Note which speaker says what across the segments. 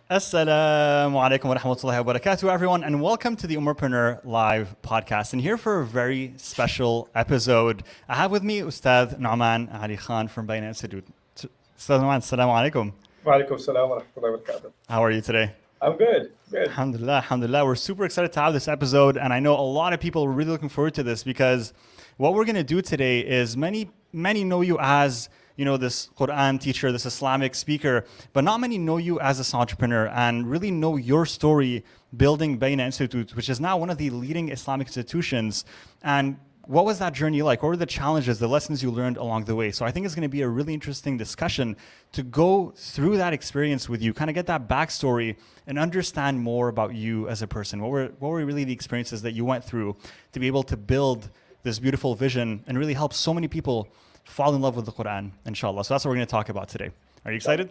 Speaker 1: Assalamu alaikum wa rahmatullahi wa barakatuh, everyone, and welcome to the Ummahpreneur live podcast. And here for a very special episode, I have with me Ustadh Nouman Ali Khan from Bayyinah Institute. Ustadh Nouman, assalamu alaikum.
Speaker 2: Walaikum salam wa rahmatullahi wa barakatuh.
Speaker 1: How are you today?
Speaker 2: I'm good.
Speaker 1: Alhamdulillah, alhamdulillah. We're super excited to have this episode, and I know a lot of people are really looking forward to this because what we're going to do today is many know you as this Qur'an teacher, this Islamic speaker, but not many know you as this entrepreneur and really know your story building Bayyinah Institute, which is now one of the leading Islamic institutions. And what was that journey like? What were the challenges, the lessons you learned along the way? So I think it's going to be a really interesting discussion to go through that experience with you, kind of get that backstory and understand more about you as a person. What were really the experiences that you went through to be able to build this beautiful vision and really help so many people fall in love with the Qur'an, inshallah. So that's what we're going to talk about today. Are you excited?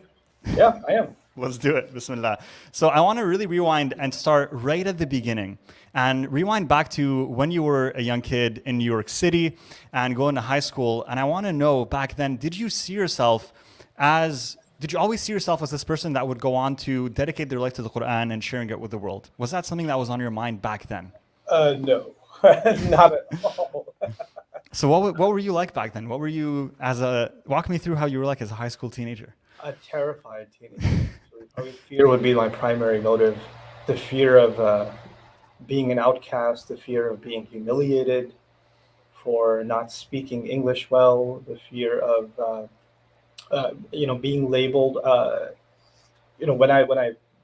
Speaker 2: Yeah, I am.
Speaker 1: Let's do it. Bismillah. So I want to really rewind and start right at the beginning and rewind back to when you were a young kid in New York City and going to high school. And I want to know back then, did you always see yourself as this person that would go on to dedicate their life to the Qur'an and sharing it with the world? Was that something that was on your mind back then?
Speaker 2: No, not at all.
Speaker 1: So what were you like back then? Walk me through how you were like as a high school teenager.
Speaker 2: A terrified teenager. Probably fear would be my primary motive. The fear of being an outcast, the fear of being humiliated for not speaking English well, the fear of being labeled. When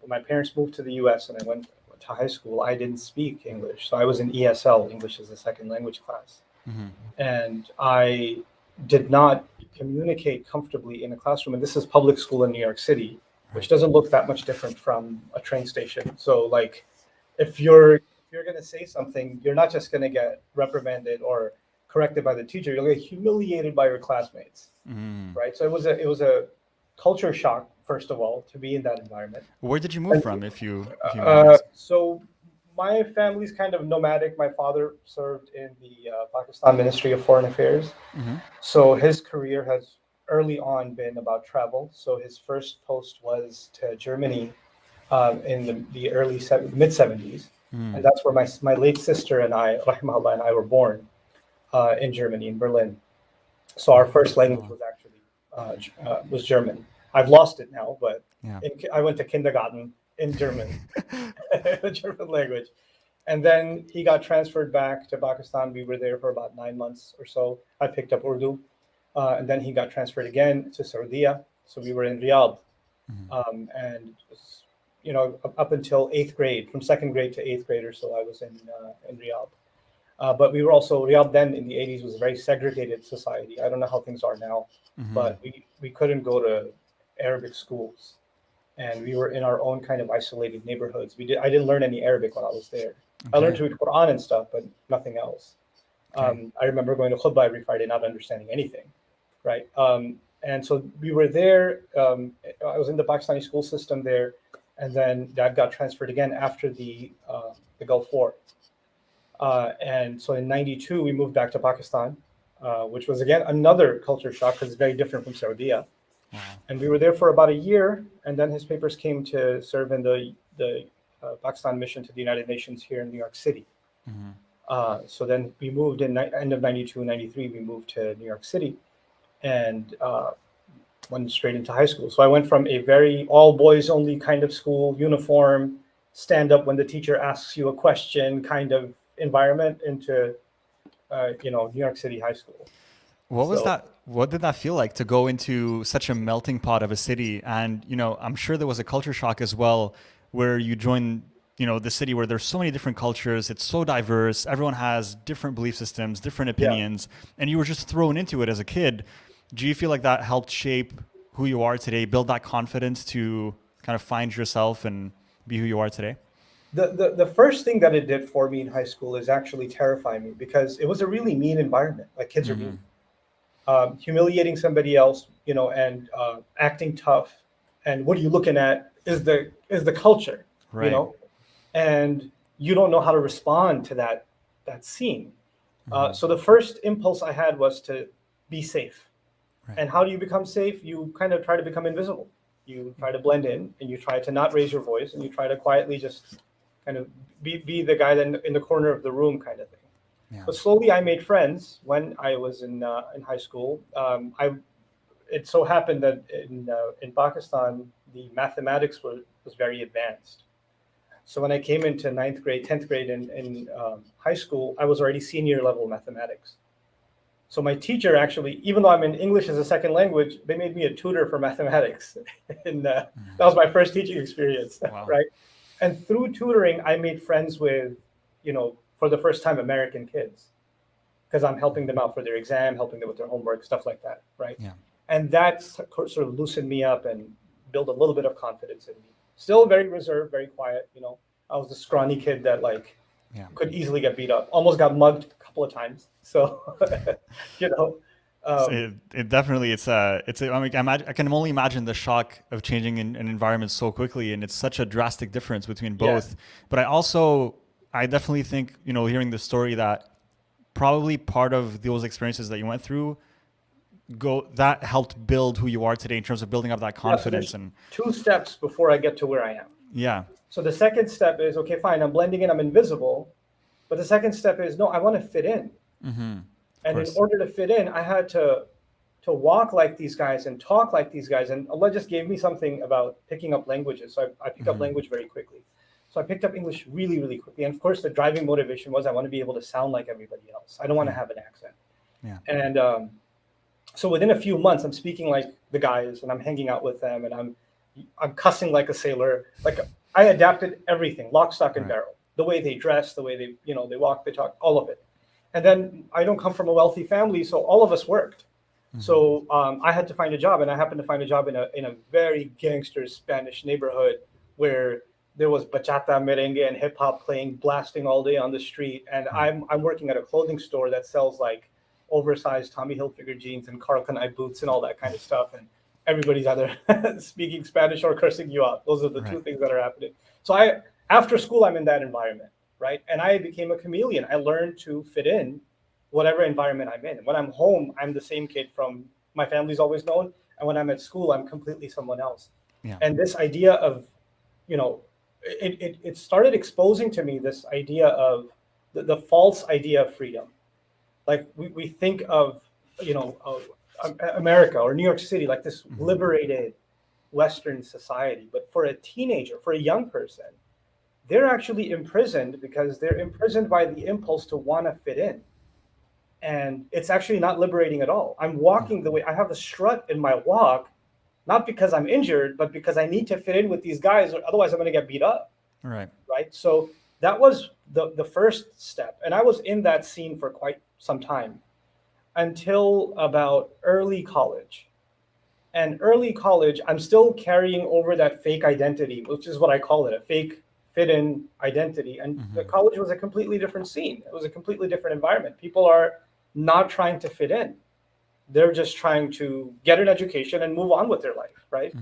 Speaker 2: my parents moved to the U.S. and I went to high school, I didn't speak English, so I was in ESL, English as a second language class.
Speaker 1: Mm-hmm.
Speaker 2: And I did not communicate comfortably in a classroom. And this is public school in New York City, which doesn't look that much different from a train station. So like, if you're going to say something, you're not just going to get reprimanded or corrected by the teacher. You'll get humiliated by your classmates, right? So it was a culture shock, first of all, to be in that environment.
Speaker 1: Where did you move from, if you
Speaker 2: So my family's kind of nomadic. My father served in the Pakistan Ministry of Foreign Affairs.
Speaker 1: Mm-hmm.
Speaker 2: So his career has early on been about travel. So his first post was to Germany in the early mid-70s. And that's where my late sister and I, rahimahullah, and I were born in Germany, in Berlin. So our first language was actually was German. I've lost it now, but I went to kindergarten in German, the German language. And then he got transferred back to Pakistan. We were there for about 9 months or so. I picked up Urdu. And then he got transferred again to Saudi. So we were in Riyadh. And, up until 8th grade, from 2nd grade to 8th grade or so, I was in Riyadh. But we were also, Riyadh then in the 80s was a very segregated society. I don't know how things are now, but we couldn't go to Arabic schools. And we were in our own kind of isolated neighborhoods. I didn't learn any Arabic while I was there. Okay. I learned to read Qur'an and stuff, but nothing else. Okay. I remember going to khutbah every Friday, not understanding anything, right? And so we were there. I was in the Pakistani school system there, and then Dad got transferred again after the Gulf War. And so in '92, we moved back to Pakistan, which was again another culture shock because it's very different from Saudi. Wow. And we were there for about a year, and then his papers came to serve in the Pakistan mission to the United Nations here in New York City. So then we moved in end of '92, '93. We moved to New York City, and went straight into high school. So I went from a very all boys only kind of school, uniform, stand up when the teacher asks you a question kind of environment into New York City high school.
Speaker 1: What did that feel like to go into such a melting pot of a city? And, I'm sure there was a culture shock as well, where you join, the city where there's so many different cultures. It's so diverse. Everyone has different belief systems, different opinions, and you were just thrown into it as a kid. Do you feel like that helped shape who you are today, build that confidence to kind of find yourself and be who you are today?
Speaker 2: The first thing that it did for me in high school is actually terrify me because it was a really mean environment. Like kids are mean. Humiliating somebody else, and acting tough, and what are you looking at is the culture,
Speaker 1: right.
Speaker 2: And you don't know how to respond to that scene. So the first impulse I had was to be safe. Right. And how do you become safe? You kind of try to become invisible. You try to blend in, and you try to not raise your voice, and you try to quietly just kind of be the guy that in the corner of the room kind of thing.
Speaker 1: Yeah.
Speaker 2: But slowly I made friends when I was in high school. It so happened that in Pakistan, the mathematics was very advanced. So when I came into 9th grade, 10th grade in high school, I was already senior level mathematics. So my teacher actually, even though I'm in English as a second language, they made me a tutor for mathematics. And that was my first teaching experience,
Speaker 1: Wow.
Speaker 2: right? And through tutoring, I made friends with, for the first time, American kids, because I'm helping them out for their exam, helping them with their homework, stuff like that, right?
Speaker 1: Yeah.
Speaker 2: And that sort of loosened me up and built a little bit of confidence in me. Still very reserved, very quiet. I was the scrawny kid that could easily get beat up. Almost got mugged a couple of times. So,
Speaker 1: It definitely I mean, I can only imagine the shock of changing an environment so quickly, and it's such a drastic difference between both.
Speaker 2: Yeah.
Speaker 1: But I definitely think, hearing the story, that probably part of those experiences that you went through that helped build who you are today in terms of building up that confidence.
Speaker 2: So
Speaker 1: and
Speaker 2: 2 steps before I get to where I am.
Speaker 1: Yeah.
Speaker 2: So the second step is, okay, fine, I'm blending in, I'm invisible. But the second step is, no, I want to fit in.
Speaker 1: Mm-hmm.
Speaker 2: And in order to fit in, I had to walk like these guys and talk like these guys. And Allah just gave me something about picking up languages. So I picked up language very quickly. So I picked up English really, really quickly. And of course, the driving motivation was I want to be able to sound like everybody else. I don't want to have an accent.
Speaker 1: Yeah.
Speaker 2: And so within a few months, I'm speaking like the guys, and I'm hanging out with them, and I'm cussing like a sailor. Like, I adapted everything, lock, stock, and barrel. The way they dress, the way they walk, they talk, all of it. And then I don't come from a wealthy family, so all of us worked. Mm-hmm. So I had to find a job, and I happened to find a job in a very gangster Spanish neighborhood where there was bachata, merengue, and hip hop playing, blasting all day on the street. And I'm working at a clothing store that sells like oversized Tommy Hilfiger jeans and Karl Kani boots and all that kind of stuff. And everybody's either speaking Spanish or cursing you out. Those are the two things that are happening. So after school, I'm in that environment, right? And I became a chameleon. I learned to fit in whatever environment I'm in. And when I'm home, I'm the same kid from my family's always known. And when I'm at school, I'm completely someone else.
Speaker 1: Yeah.
Speaker 2: And this idea of, it started exposing to me this idea of the false idea of freedom. Like we think of, America or New York City, like this liberated Western society. But for a teenager, for a young person, they're actually imprisoned because they're imprisoned by the impulse to want to fit in. And it's actually not liberating at all. I'm walking the way I have a strut in my walk, not because I'm injured, but because I need to fit in with these guys, or otherwise I'm going to get beat up.
Speaker 1: Right.
Speaker 2: So that was the first step. And I was in that scene for quite some time until about early college. And early college, I'm still carrying over that fake identity, which is what I call it, a fake fit-in identity. And the college was a completely different scene. It was a completely different environment. People are not trying to fit in. They're just trying to get an education and move on with their life, right?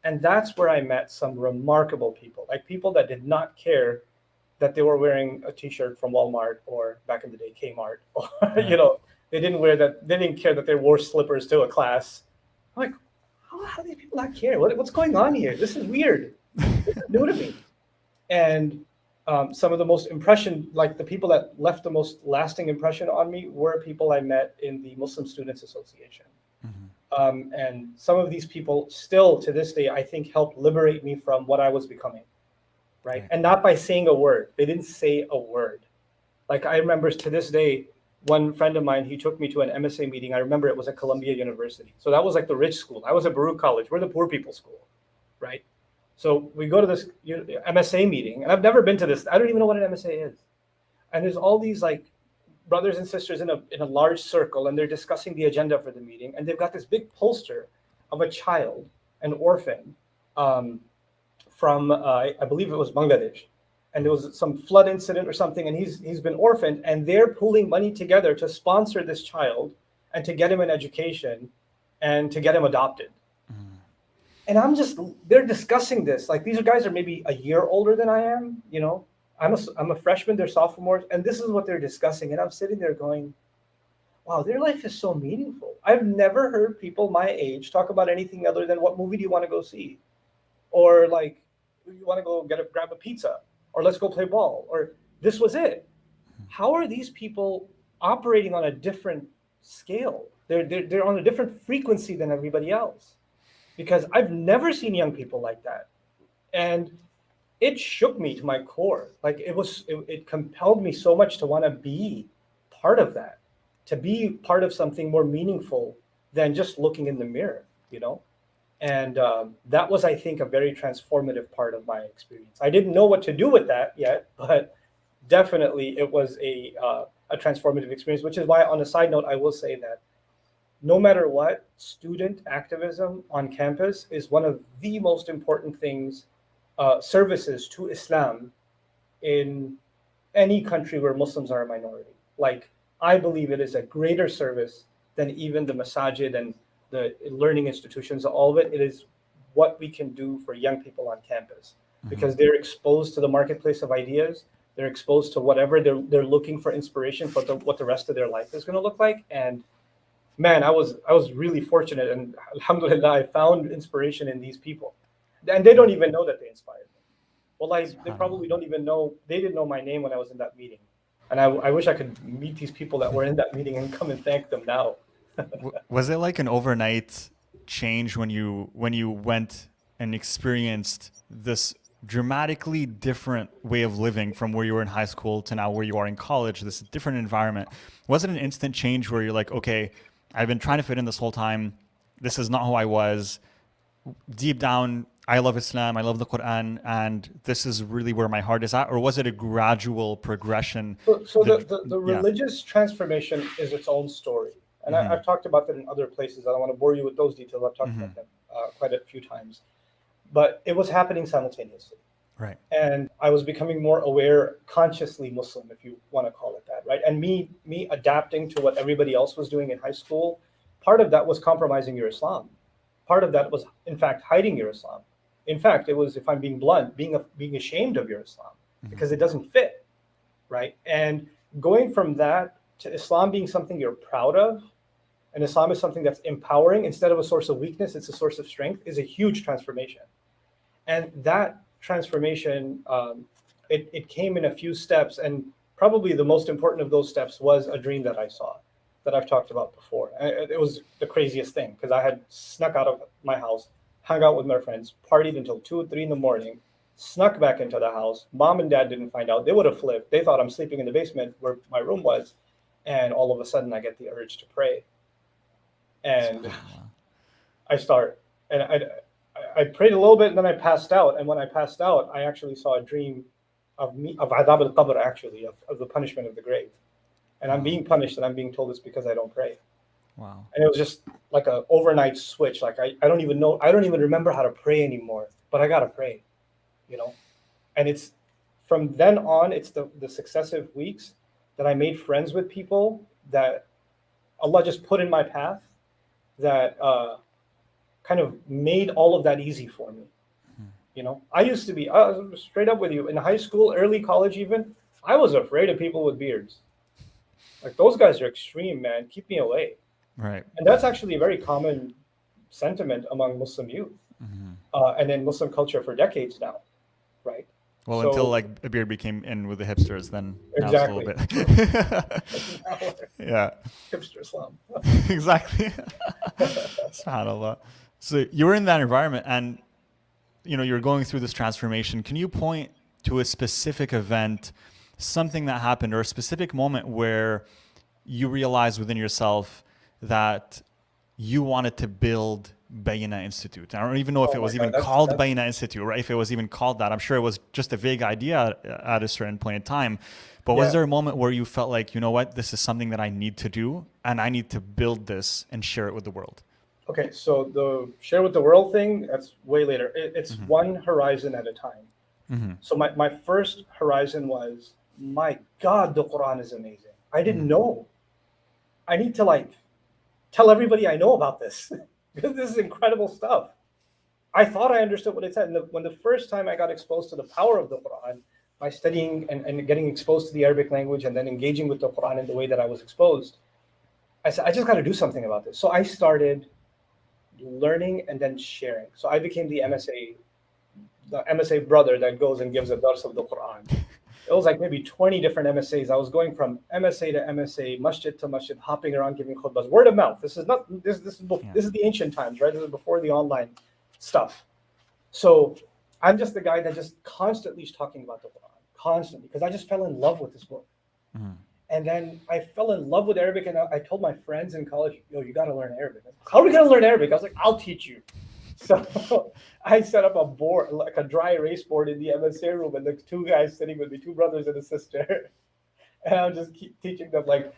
Speaker 2: And that's where I met some remarkable people, like people that did not care that they were wearing a T-shirt from Walmart or back in the day Kmart, or they didn't care that they wore slippers to a class. I'm like, how do these people not care? What's going on here? This is weird. This is new to me. And some of the most the people that left the most lasting impression on me were people I met in the Muslim Students Association. And some of these people still to this day, I think, helped liberate me from what I was becoming, right? And not by saying a word. They didn't say a word. Like, I remember to this day, one friend of mine, he took me to an MSA meeting. I remember it was at Columbia University. So that was like the rich school. I was at Baruch College. We're the poor people's school, right? So we go to this MSA meeting, and I've never been to this. I don't even know what an MSA is. And there's all these like brothers and sisters in a large circle, and they're discussing the agenda for the meeting. And they've got this big poster of a child, an orphan, from I believe it was Bangladesh, and there was some flood incident or something, and he's been orphaned, and they're pooling money together to sponsor this child and to get him an education and to get him adopted. And they're discussing this. Like, these guys are maybe a year older than I am, I'm a freshman, they're sophomores, and this is what they're discussing. And I'm sitting there going, wow, their life is so meaningful. I've never heard people my age talk about anything other than what movie do you want to go see? or like, you want to go grab a pizza, or let's go play ball, or this was it. How are these people operating on a different scale? They're on a different frequency than everybody else, because I've never seen young people like that. And it shook me to my core. Like it compelled me so much to want to be part of that, to be part of something more meaningful than just looking in the mirror, you know? And that was, I think, a very transformative part of my experience. I didn't know what to do with that yet, but definitely it was a transformative experience, which is why, on a side note, I will say that no matter what, student activism on campus is one of the most important things, services to Islam in any country where Muslims are a minority. Like, I believe it is a greater service than even the masajid and the learning institutions, all of it. It is what we can do for young people on campus, because they're exposed to the marketplace of ideas. They're exposed to whatever they're looking for inspiration for what the rest of their life is going to look like. And man, I was really fortunate, and alhamdulillah, I found inspiration in these people, and they don't even know that they inspired me. Well, they probably don't even know. They didn't know my name when I was in that meeting, and I wish I could meet these people that were in that meeting and come and thank them now.
Speaker 1: Was it like an overnight change when you went and experienced this dramatically different way of living from where you were in high school to now where you are in college, this different environment? Was it an instant change where you're like, okay, I've been trying to fit in this whole time, this is not who I was, deep down I love Islam, I love the Qur'an, and this is really where my heart is at? Or was it a gradual progression?
Speaker 2: So the religious transformation is its own story. And I've talked about that in other places. I don't want to bore you with those details. I've talked about them quite a few times. But it was happening simultaneously.
Speaker 1: Right.
Speaker 2: And I was becoming more aware, consciously Muslim, if you want to call it that, right? And me adapting to what everybody else was doing in high school, part of that was compromising your Islam. Part of that was, in fact, hiding your Islam. In fact, it was, if I'm being blunt, being ashamed of your Islam because it doesn't fit, right? And going from that to Islam being something you're proud of, and Islam is something that's empowering instead of a source of weakness, it's a source of strength, is a huge transformation. And that transformation, it came in a few steps, and probably the most important of those steps was a dream that I saw, that I've talked about before. And it was the craziest thing, because I had snuck out of my house, hung out with my friends, partied until 2 or 3 in the morning, snuck back into the house. Mom and dad didn't find out. They would have flipped. They thought I'm sleeping in the basement where my room was. And all of a sudden I get the urge to pray. And I start, and I prayed a little bit, and then I passed out. And when I passed out, I actually saw a dream of adab al-qabr, actually, of the punishment of the grave. And I'm being punished, and I'm being told it's because I don't pray.
Speaker 1: Wow.
Speaker 2: And it was just like an overnight switch. Like I don't even know, I don't even remember how to pray anymore, but I gotta pray, you know? And it's from then on, it's the successive weeks that I made friends with people that Allah just put in my path that kind of made all of that easy for me. You know, I used to be, straight up with you, in high school, early college even, I was afraid of people with beards. Like, those guys are extreme, man. Keep me away.
Speaker 1: Right.
Speaker 2: And that's actually a very common sentiment among Muslim youth, and in Muslim culture for decades now, right?
Speaker 1: Well,
Speaker 2: So,
Speaker 1: until like a beard became in with the hipsters, then
Speaker 2: exactly.
Speaker 1: now it's a little bit. Yeah.
Speaker 2: Hipster Islam.
Speaker 1: Exactly. SubhanAllah. So you were in that environment, and you know, you're going through this transformation. Can you point to a specific event, something that happened, or a specific moment where you realized within yourself that you wanted to build Bayyinah Institute? I don't even know if it was even called Bayyinah Institute, right? If it was even called that. I'm sure it was just a vague idea at a certain point in time. But was there a moment where you felt like, you know what, this is something that I need to do, and I need to build this and share it with the world?
Speaker 2: Okay, so the share with the world thing, that's way later. It's one horizon at a time. So my first horizon was, my God, the Qur'an is amazing. I didn't know. I need to like tell everybody I know about this, because this is incredible stuff. I thought I understood what it said. And when the first time I got exposed to the power of the Qur'an by studying and getting exposed to the Arabic language and then engaging with the Qur'an in the way that I was exposed, I said, I just got to do something about this. So I started learning and then sharing. So I became the MSA the MSA brother that goes and gives a dars of the Qur'an. It was like maybe 20 different MSAs. I was going from MSA to MSA, masjid to masjid, hopping around giving khutbahs, word of mouth. This is not this is this is the ancient times, right? This is before the online stuff. So I'm just the guy that just constantly is talking about the Quran, constantly, because I just fell in love with this book. And then I fell in love with Arabic, and I told my friends in college, yo, you got to learn Arabic. How are we going to learn Arabic? I was like, I'll teach you. So I set up a board, like a dry erase board in the MSA room, and the two guys sitting with me, two brothers and a sister. And I'll just keep teaching them like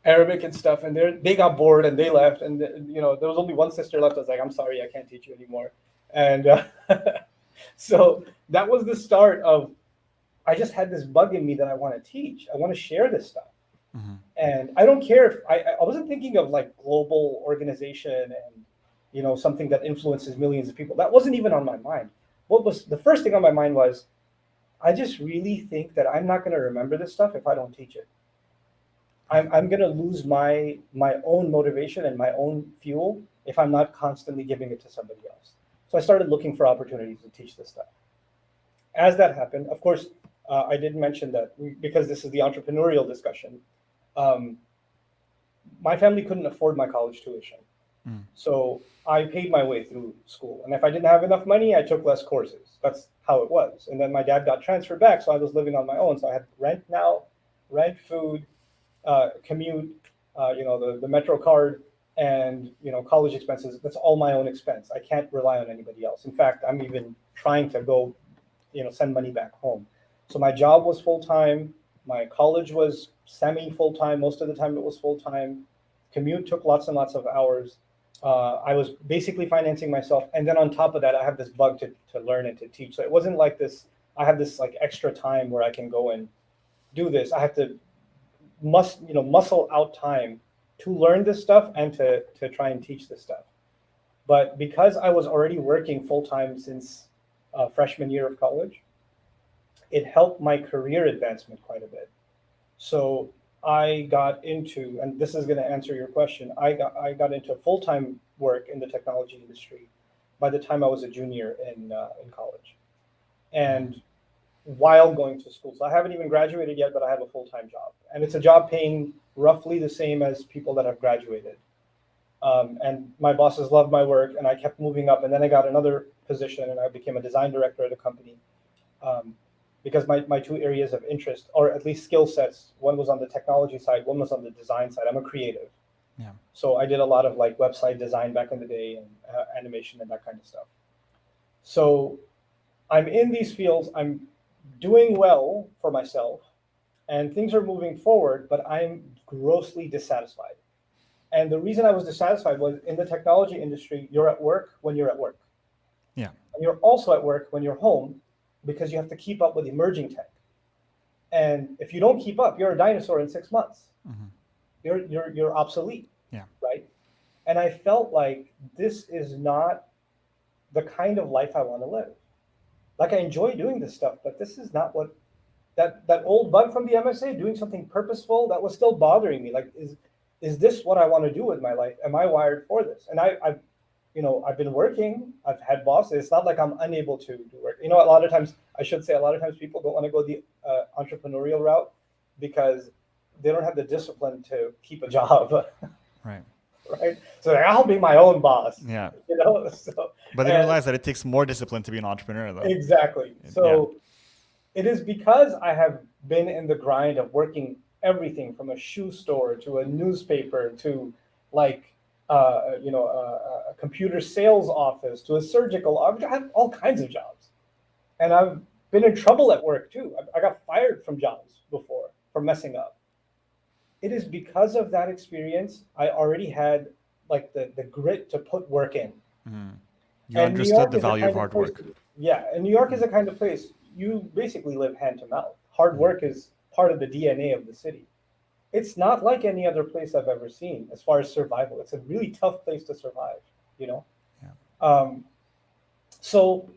Speaker 2: Arabic and stuff. And they got bored and they left. And, you know, there was only one sister left. I was like, I'm sorry, I can't teach you anymore. And so that was the start of, I just had this bug in me that I want to teach. I want to share this stuff. And I don't care if I wasn't thinking of like global organization and, you know, something that influences millions of people. That wasn't even on my mind. What was the first thing on my mind was, I just really think that I'm not going to remember this stuff if I don't teach it. I'm going to lose my own motivation and my own fuel if I'm not constantly giving it to somebody else. So I started looking for opportunities to teach this stuff. As that happened, of course, I did mention that because this is the entrepreneurial discussion, my family couldn't afford my college tuition. So I paid my way through school. And if I didn't have enough money, I took less courses. That's how it was. And then my dad got transferred back, so I was living on my own. So I had rent, food, commute, you know, the Metro card, and, you know, college expenses. That's all my own expense. I can't rely on anybody else. In fact, I'm even trying to go, you know, send money back home. So my job was full-time. My college was semi-full-time. Most of the time it was full-time. Commute took lots and lots of hours. I was basically financing myself. And then on top of that, I have this bug to learn and to teach. So it wasn't like this, I have this like extra time where I can go and do this. I have to muscle out time to learn this stuff and to try and teach this stuff. But because I was already working full-time since freshman year of college, it helped my career advancement quite a bit. So I got into, and this is going to answer your question, I got into full-time work in the technology industry by the time I was a junior in college, and while going to school. So I haven't even graduated yet, but I have a full-time job, and it's a job paying roughly the same as people that have graduated. And my bosses loved my work, and I kept moving up, and then I got another position, and I became a design director at a company. Because my two areas of interest, or at least skill sets, one was on the technology side, one was on the design side. I'm a creative.
Speaker 1: Yeah.
Speaker 2: So I did a lot of like website design back in the day, and animation and that kind of stuff. So I'm in these fields, I'm doing well for myself, and things are moving forward, but I'm grossly dissatisfied. And the reason I was dissatisfied was, in the technology industry, you're at work when you're at work.
Speaker 1: Yeah.
Speaker 2: And you're also at work when you're home, because you have to keep up with emerging tech. And if you don't keep up, you're a dinosaur in 6 months. You're obsolete.
Speaker 1: Yeah.
Speaker 2: Right. And I felt like this is not the kind of life I want to live. Like, I enjoy doing this stuff, but this is not what that old bug from the MSA, doing something purposeful, that was still bothering me. Like, is this what I want to do with my life? Am I wired for this? And I've been working, I've had bosses. It's not like I'm unable to do work. You know, a lot of times people don't want to go the entrepreneurial route because they don't have the discipline to keep a job.
Speaker 1: Right.
Speaker 2: Right. So I'll be my own boss.
Speaker 1: Yeah.
Speaker 2: You know. So,
Speaker 1: but they realize that it takes more discipline to be an entrepreneur, though.
Speaker 2: Exactly. So it is because I have been in the grind of working everything from a shoe store to a newspaper to like, a computer sales office to a surgical office. I have all kinds of jobs, and I've been in trouble at work too. I got fired from jobs before for messing up. It is because of that experience. I already had like the grit to put work in.
Speaker 1: You understood the value of hard work.
Speaker 2: Yeah, and New York is the kind of place you basically live hand to mouth. Hard work is part of the DNA of the city. It's not like any other place I've ever seen as far as survival. It's a really tough place to survive, you know? Yeah. So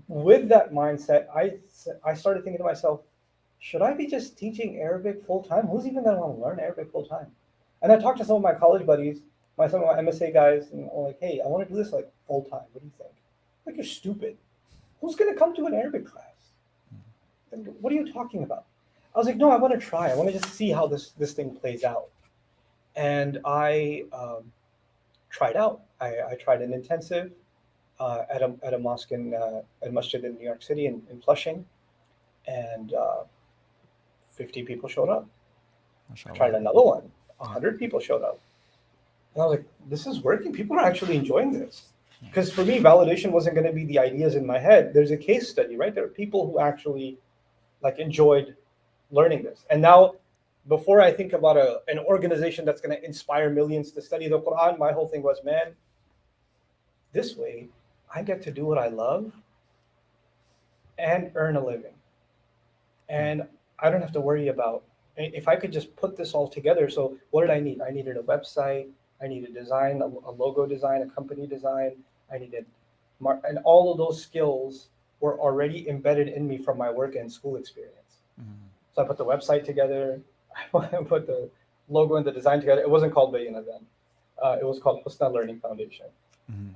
Speaker 2: with that mindset, I started thinking to myself, should I be just teaching Arabic full-time? Who's even going to want to learn Arabic full-time? And I talked to some of my college buddies, some of my MSA guys, and I'm like, hey, I want to do this like full-time. What do you think? Like, you're stupid. who's going to come to an Arabic class? And what are you talking about? I was like, no, I want to try. I want to just see how this thing plays out. And I tried out. I tried an intensive at a mosque in a masjid in New York City in Flushing, and 50 people showed up. I tried another one. 100 people showed up. And I was like, this is working. People are actually enjoying this. Because for me, validation wasn't going to be the ideas in my head. There's a case study, right? There are people who actually like enjoyed learning this. And now, before I think about an organization that's going to inspire millions to study the Qur'an, my whole thing was, man, this way I get to do what I love and earn a living. And I don't have to worry about, if I could just put this all together. So what did I need? I needed a website. I needed design, a logo design, a company design. I needed, and all of those skills were already embedded in me from my work and school experience. So I put the website together. I put the logo and the design together. It wasn't called Bayyinah then. It was called Husna Learning Foundation.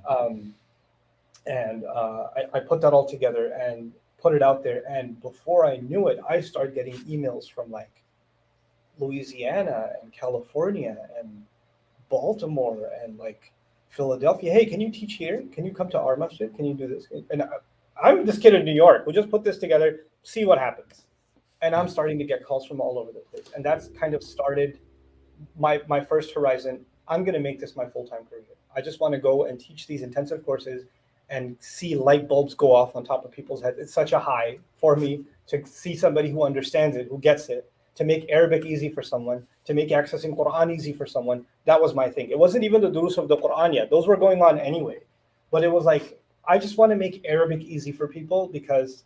Speaker 2: I put that all together and put it out there. And before I knew it, I started getting emails from like Louisiana and California and Baltimore and like Philadelphia. Hey, can you teach here? Can you come to our masjid? Can you do this? And I'm this kid in New York. We'll just put this together, see what happens. And I'm starting to get calls from all over the place. And that's kind of started my first horizon. I'm going to make this my full-time career. I just want to go and teach these intensive courses and see light bulbs go off on top of people's heads. It's such a high for me to see somebody who understands it, who gets it, to make Arabic easy for someone, to make accessing Qur'an easy for someone. That was my thing. It wasn't even the durus of the Qur'an yet. Those were going on anyway. But it was like, I just want to make Arabic easy for people because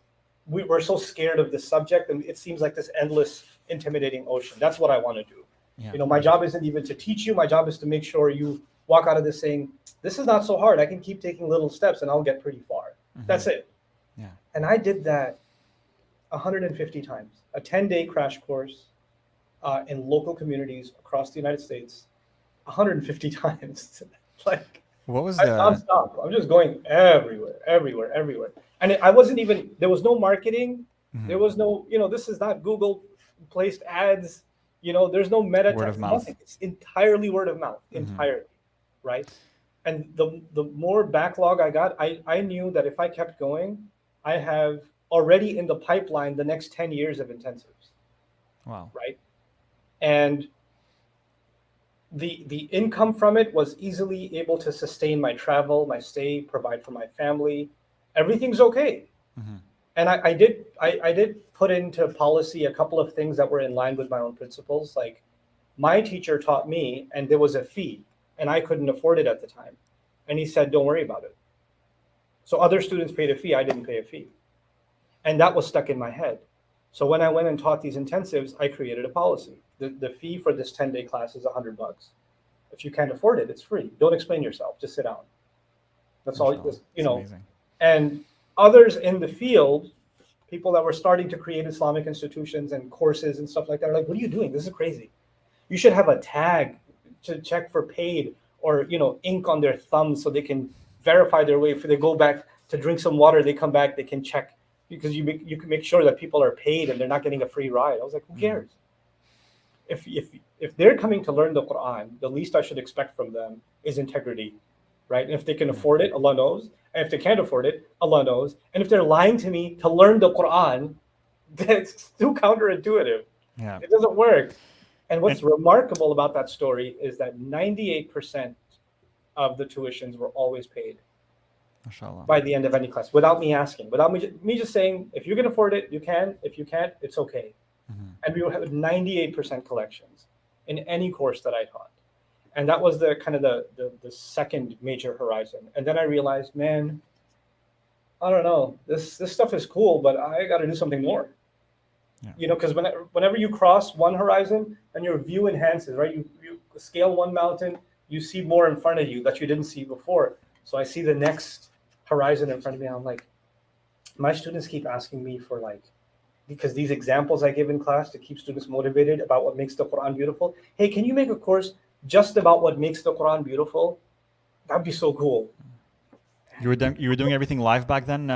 Speaker 2: we're so scared of this subject and it seems like this endless, intimidating ocean. That's what I want to do. Yeah. You know, my job isn't even to teach you. My job is to make sure you walk out of this saying, this is not so hard. I can keep taking little steps and I'll get pretty far. That's it. Yeah. And I did that 150 times, a 10-day crash course in local communities across the United States, 150 times. Like, what was that? Nonstop. I'm just going everywhere. And I wasn't even, there was no marketing. There was no, this is not Google placed ads. There's no meta text, nothing. It's entirely word of mouth, entirely, right? And the more backlog I got, I knew that if I kept going, I have already in the pipeline the next 10 years of intensives. Wow. Right? And the income from it was easily able to sustain my travel, my stay, provide for my family. Everything's okay. And I did put into policy a couple of things that were in line with my own principles. Like my teacher taught me, and there was a fee, and I couldn't afford it at the time. And he said, don't worry about it. So other students paid a fee, I didn't pay a fee. And that was stuck in my head. So when I went and taught these intensives, I created a policy. The fee for this 10-day class is $100. If you can't afford it, it's free. Don't explain yourself, just sit down. That's all, amazing. And others in the field, people that were starting to create Islamic institutions and courses and stuff like that are like, what are you doing? This is crazy. You should have a tag to check for paid or, ink on their thumbs so they can verify their way. If they go back to drink some water, they come back, they can check because you can make sure that people are paid and they're not getting a free ride. I was like, who cares? If they're coming to learn the Qur'an, the least I should expect from them is integrity, right? And if they can afford it, Allah knows. And if they can't afford it, Allah knows. And if they're lying to me to learn the Qur'an, that's too counterintuitive. Yeah. It doesn't work. And what's remarkable about that story is that 98% of the tuitions were always paid. Mashallah. By the end of any class, without me asking, without me just saying, if you can afford it, you can. If you can't, it's okay. And we would have 98% collections in any course that I taught. And that was the kind of the second major horizon. And then I realized, man, I don't know, this stuff is cool, but I got to do something more. Yeah. Because whenever you cross one horizon, then your view enhances, right? You scale one mountain, you see more in front of you that you didn't see before. So I see the next horizon in front of me. I'm like, my students keep asking me for because these examples I give in class to keep students motivated about what makes the Qur'an beautiful. Hey, can you make a course just about what makes the Qur'an beautiful? That'd be so cool.
Speaker 1: You were doing everything live back then,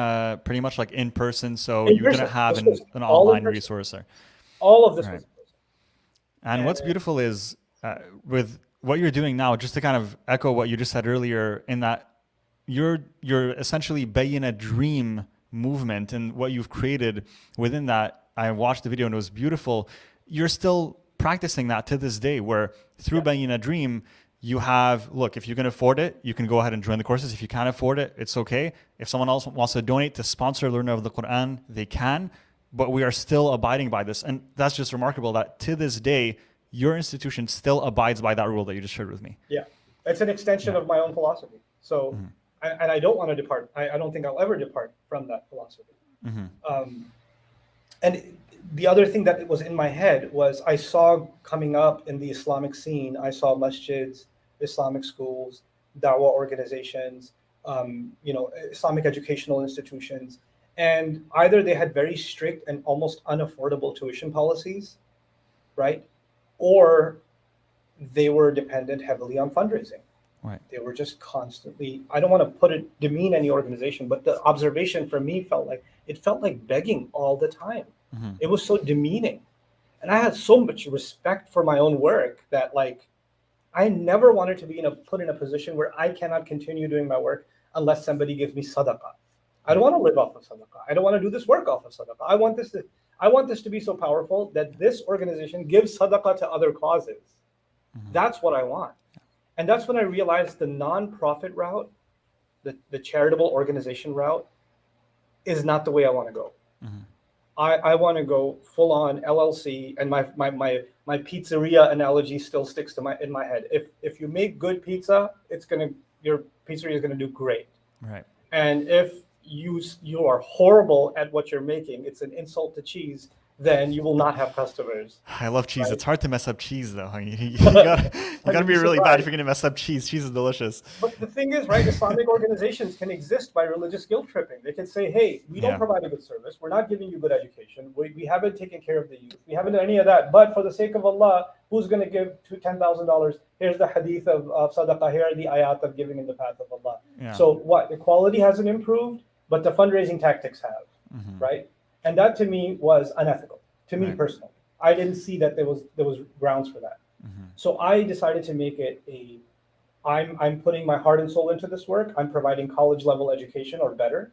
Speaker 1: pretty much like in person. So
Speaker 2: In
Speaker 1: you didn't
Speaker 2: person.
Speaker 1: have
Speaker 2: This was
Speaker 1: an
Speaker 2: all in
Speaker 1: online
Speaker 2: person.
Speaker 1: resource there.
Speaker 2: All of this
Speaker 1: Right.
Speaker 2: was in person.
Speaker 1: And
Speaker 2: And
Speaker 1: what's beautiful is with what you're doing now, just to kind of echo what you just said earlier, in that you're essentially Bayyinah dream movement and what you've created within that. I watched the video and it was beautiful. You're still practicing that to this day, where through Bayyinah dream, you have, look, if you can afford it, you can go ahead and join the courses. If you can't afford it, it's okay. If someone else wants to donate to sponsor a learner of the Qur'an, they can. But we are still abiding by this. And that's just remarkable that to this day, your institution still abides by that rule that you just shared with me.
Speaker 2: yeah, it's an extension of my own philosophy. So, and I don't want to depart. I don't think I'll ever depart from that philosophy. And the other thing that was in my head was I saw coming up in the Islamic scene, I saw masjids, Islamic schools, dawah organizations, Islamic educational institutions. And either they had very strict and almost unaffordable tuition policies, right? Or they were dependent heavily on fundraising.
Speaker 1: Right.
Speaker 2: They were just constantly, I don't want to demean any organization, but the observation for me felt like begging all the time. It was so demeaning. And I had so much respect for my own work that I never wanted to be put in a position where I cannot continue doing my work unless somebody gives me sadaqah. I don't want to live off of sadaqah. I don't want to do this work off of sadaqah. I want this to be so powerful that this organization gives sadaqah to other causes. That's what I want. And that's when I realized the nonprofit route, the charitable organization route, is not the way I want to go. I want to go full on LLC, and my pizzeria analogy still sticks in my head. If you make good pizza, your pizzeria is gonna do great.
Speaker 1: Right.
Speaker 2: And if you are horrible at what you're making, it's an insult to cheese, then you will not have customers.
Speaker 1: I love cheese.
Speaker 2: Right?
Speaker 1: It's hard to mess up cheese, though. You gotta be really bad if you're gonna mess up cheese. Cheese is delicious.
Speaker 2: But the thing is, right, Islamic organizations can exist by religious guilt tripping. They can say, hey, we don't provide a good service. We're not giving you good education. We haven't taken care of the youth. We haven't done any of that. But for the sake of Allah, who's going to give $10,000? Here's the hadith of sadaqah. Here are the ayat of giving in the path of Allah. Yeah. So what? The quality hasn't improved, but the fundraising tactics have, right? And that to me was unethical, to me personally. I didn't see that there was grounds for that. So I decided to make it I'm putting my heart and soul into this work. I'm providing college level education or better.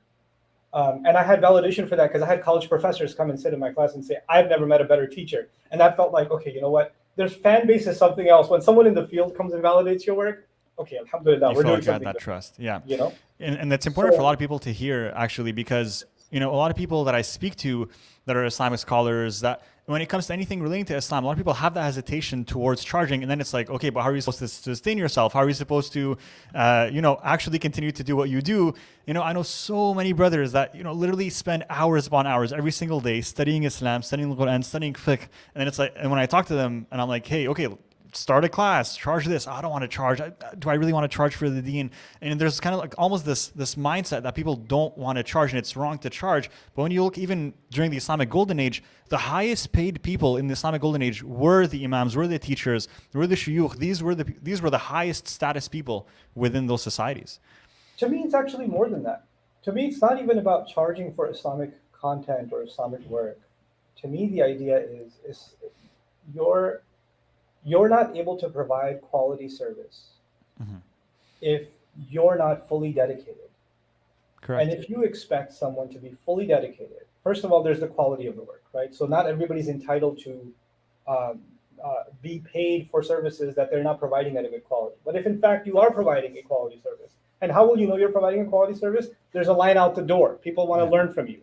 Speaker 2: And I had validation for that because I had college professors come and sit in my class and say, I've never met a better teacher. And that felt like, okay, you know what? There's fan base is something else. When someone in the field comes and validates your work, okay, alhamdulillah, we're doing something.
Speaker 1: That trust. Yeah.
Speaker 2: You know?
Speaker 1: And that's important for a lot of people to hear, actually, because a lot of people that I speak to that are Islamic scholars, that when it comes to anything relating to Islam, a lot of people have that hesitation towards charging. And then it's like, okay, but how are you supposed to sustain yourself? How are you supposed to, actually continue to do what you do? I know so many brothers that, literally spend hours upon hours every single day studying Islam, studying the Qur'an, studying fiqh. And then it's like, and when I talk to them and I'm like, hey, okay, start a class, charge this. I don't want to charge. Do I really want to charge for the deen? And there's kind of like almost this mindset that people don't want to charge, and it's wrong to charge. But when you look even during the Islamic Golden Age, the highest paid people in the Islamic Golden Age were the imams, were the teachers, were the shuyukh. These were the highest status people within those societies.
Speaker 2: To me, it's actually more than that. To me, it's not even about charging for Islamic content or Islamic work. To me, the idea is you're not able to provide quality service if you're not fully dedicated.
Speaker 1: Correct.
Speaker 2: And if you expect someone to be fully dedicated, first of all, there's the quality of the work, right? So not everybody's entitled to be paid for services that they're not providing at a good quality. But if in fact you are providing a quality service, and how will you know you're providing a quality service? There's a line out the door. People want to learn from you.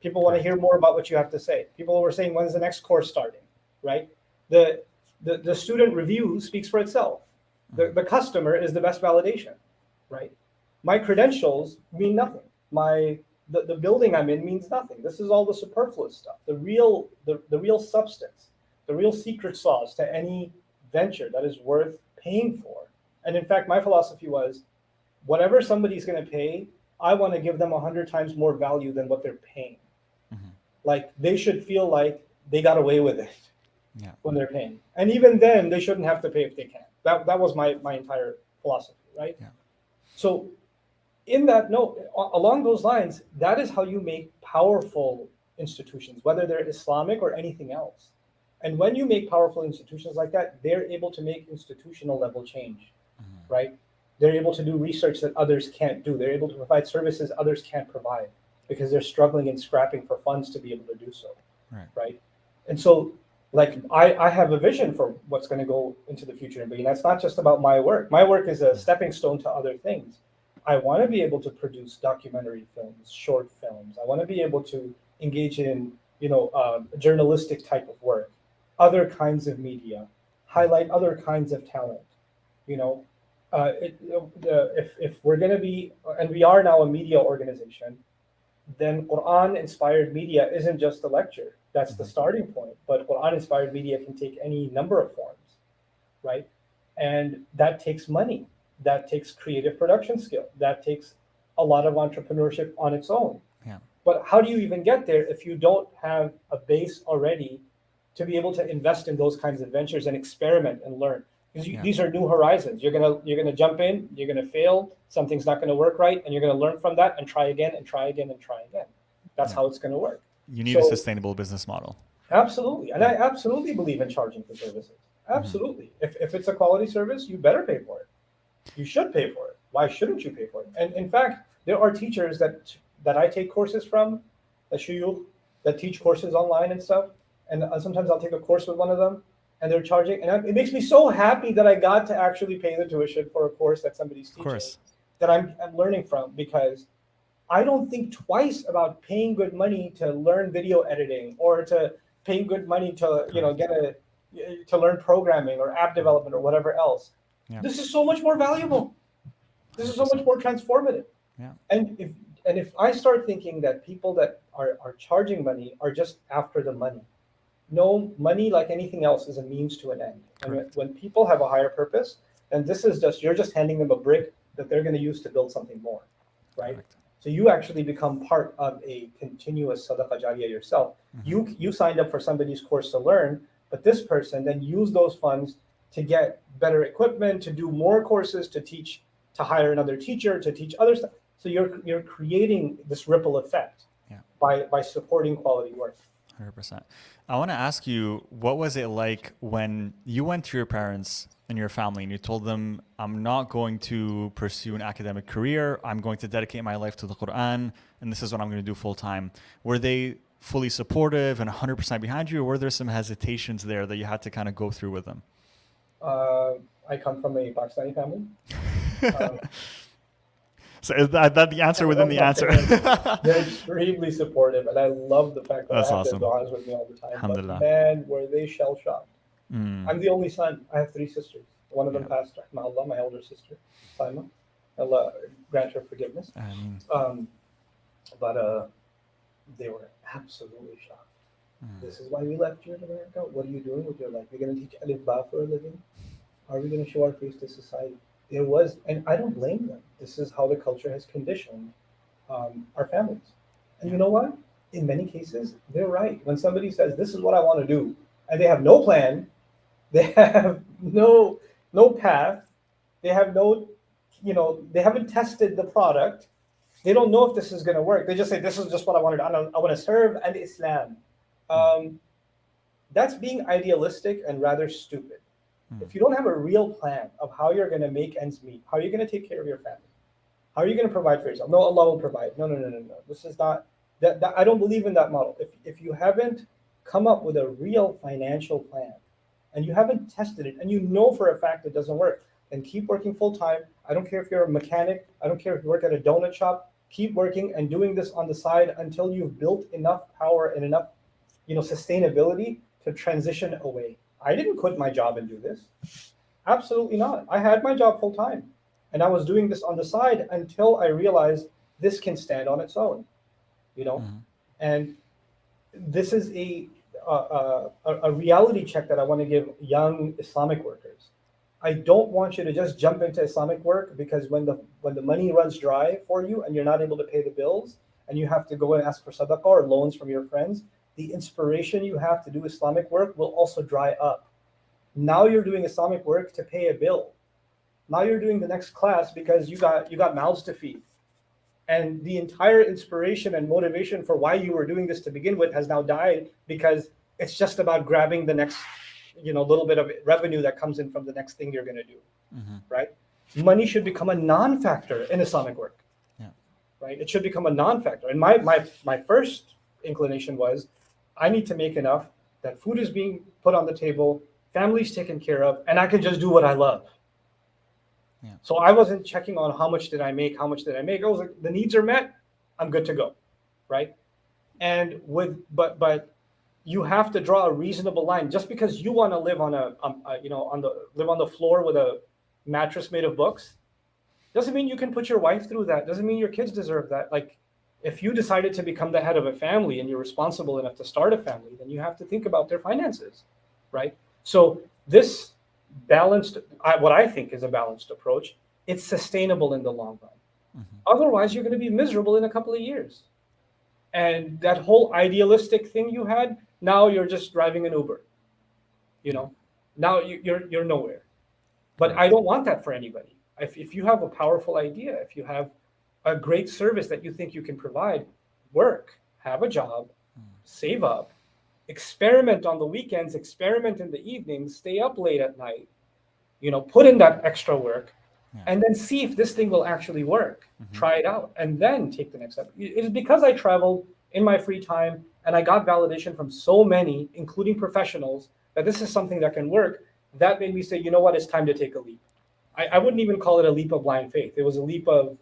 Speaker 2: People want to hear more about what you have to say. People were saying, when's the next course starting, right? The student review speaks for itself. The customer is the best validation, right? My credentials mean nothing. The building I'm in means nothing. This is all the superfluous stuff. The real substance, the real secret sauce to any venture that is worth paying for. And in fact, my philosophy was, whatever somebody's going to pay, I want to give them 100 times more value than what they're paying. Like they should feel like they got away with it. Yeah. When they're paying. And even then, they shouldn't have to pay if they can. That was my entire philosophy, right? Yeah. So in that note, along those lines, that is how you make powerful institutions, whether they're Islamic or anything else. And when you make powerful institutions like that, they're able to make institutional level change, right? They're able to do research that others can't do. They're able to provide services others can't provide because they're struggling and scrapping for funds to be able to do so, right? And so, like, I have a vision for what's going to go into the future in Bayyinah. That's not just about my work. My work is a stepping stone to other things. I want to be able to produce documentary films, short films. I want to be able to engage in, journalistic type of work, other kinds of media, highlight other kinds of talent. If we're going to be, and we are now a media organization, then Quran-inspired media isn't just a lecture. That's the starting point. But Quran-inspired media can take any number of forms, right? And that takes money. That takes creative production skill. That takes a lot of entrepreneurship on its own.
Speaker 1: Yeah.
Speaker 2: But how do you even get there if you don't have a base already to be able to invest in those kinds of ventures and experiment and learn? Because these are new horizons. You're gonna jump in. You're gonna fail. Something's not gonna work right, and you're gonna learn from that and try again and try again and try again. That's how it's gonna work.
Speaker 1: You need a sustainable business model.
Speaker 2: Absolutely, and I absolutely believe in charging for services. Absolutely. If it's a quality service, you better pay for it. You should pay for it. Why shouldn't you pay for it? And in fact, there are teachers that I take courses from, that teach courses online and stuff. And sometimes I'll take a course with one of them, and they're charging. And it makes me so happy that I got to actually pay the tuition for a course that somebody's teaching, that I'm learning from, because I don't think twice about paying good money to learn video editing or to pay good money to to learn programming or app development or whatever else. Yeah. This is so much more valuable. This is so much more transformative.
Speaker 1: Yeah.
Speaker 2: And if I start thinking that people that are charging money are just after the money, no, money, like anything else, is a means to an end. And when people have a higher purpose, then you're just handing them a brick that they're going to use to build something more, right? Correct. So you actually become part of a continuous sadaqah jariyah yourself. You signed up for somebody's course to learn, but this person then used those funds to get better equipment, to do more courses, to teach, to hire another teacher, to teach other stuff. So you're creating this ripple effect by supporting quality work.
Speaker 1: 100%. I want to ask you, what was it like when you went to your parents and your family and you told them, I'm not going to pursue an academic career, I'm going to dedicate my life to the Qur'an, and this is what I'm going to do full time? Were they fully supportive and 100% behind you, or were there some hesitations there that you had to kind of go through with them?
Speaker 2: I come from a Pakistani family.
Speaker 1: So is that the answer within the answer?
Speaker 2: They're extremely supportive, and I love the fact that I have their du'as with me all the time. But man, were they shell-shocked. I'm the only son. I have 3 sisters. One of them passed, Allah, my elder sister, Saima. Allah grant her forgiveness. But they were absolutely shocked. This is why we left you in America? What are you doing with your life? You're going to teach Alif Ba for a living? Are we going to show our face to society? It was, and I don't blame them. This is how the culture has conditioned our families. And you know what? In many cases, they're right. When somebody says, this is what I want to do, and they have no plan, they have no path, they have they haven't tested the product, they don't know if this is going to work. They just say, this is just what I want to do. I want to serve al-Islam. That's being idealistic and rather stupid. If you don't have a real plan of how you're going to make ends meet, how you're going to take care of your family, how are you going to provide for yourself? No, Allah will provide. No. This is not that. I don't believe in that model. If you haven't come up with a real financial plan and you haven't tested it and you know for a fact it doesn't work, then keep working full time. I don't care if you're a mechanic. I don't care if you work at a donut shop. Keep working and doing this on the side until you've built enough power and enough, sustainability to transition away. I didn't quit my job and do this. Absolutely not. I had my job full time, and I was doing this on the side until I realized this can stand on its own, And this is a reality check that I want to give young Islamic workers. I don't want you to just jump into Islamic work because when the money runs dry for you and you're not able to pay the bills and you have to go and ask for sadaqah or loans from your friends, the inspiration you have to do Islamic work will also dry up. Now you're doing Islamic work to pay a bill. Now you're doing the next class because you got mouths to feed. And the entire inspiration and motivation for why you were doing this to begin with has now died because it's just about grabbing the next, little bit of revenue that comes in from the next thing you're going to do, right? Money should become a non-factor in Islamic work, right? It should become a non-factor. And my first inclination was, I need to make enough that food is being put on the table, family's taken care of, and I can just do what I love. Yeah. So I wasn't checking on how much did I make. I was like, the needs are met, I'm good to go, right? And but you have to draw a reasonable line. Just because you want to live on live on the floor with a mattress made of books, doesn't mean you can put your wife through that. Doesn't mean your kids deserve that. Like, if you decided to become the head of a family and you're responsible enough to start a family, then you have to think about their finances, right? So this balanced, what I think is a balanced approach, it's sustainable in the long run. Otherwise, you're going to be miserable in a couple of years. And that whole idealistic thing you had, now you're just driving an Uber. Now you're nowhere. But I don't want that for anybody. If you have a powerful idea, if you have a great service that you think you can provide, work, have a job, save up, experiment on the weekends, experiment in the evenings, stay up late at night, put in that extra work, and then see if this thing will actually work. Try it out, and then take the next step. It is because I traveled in my free time and I got validation from so many, including professionals, that this is something that can work. That made me say, you know what, it's time to take a leap. I wouldn't even call it a leap of blind faith. It was a leap of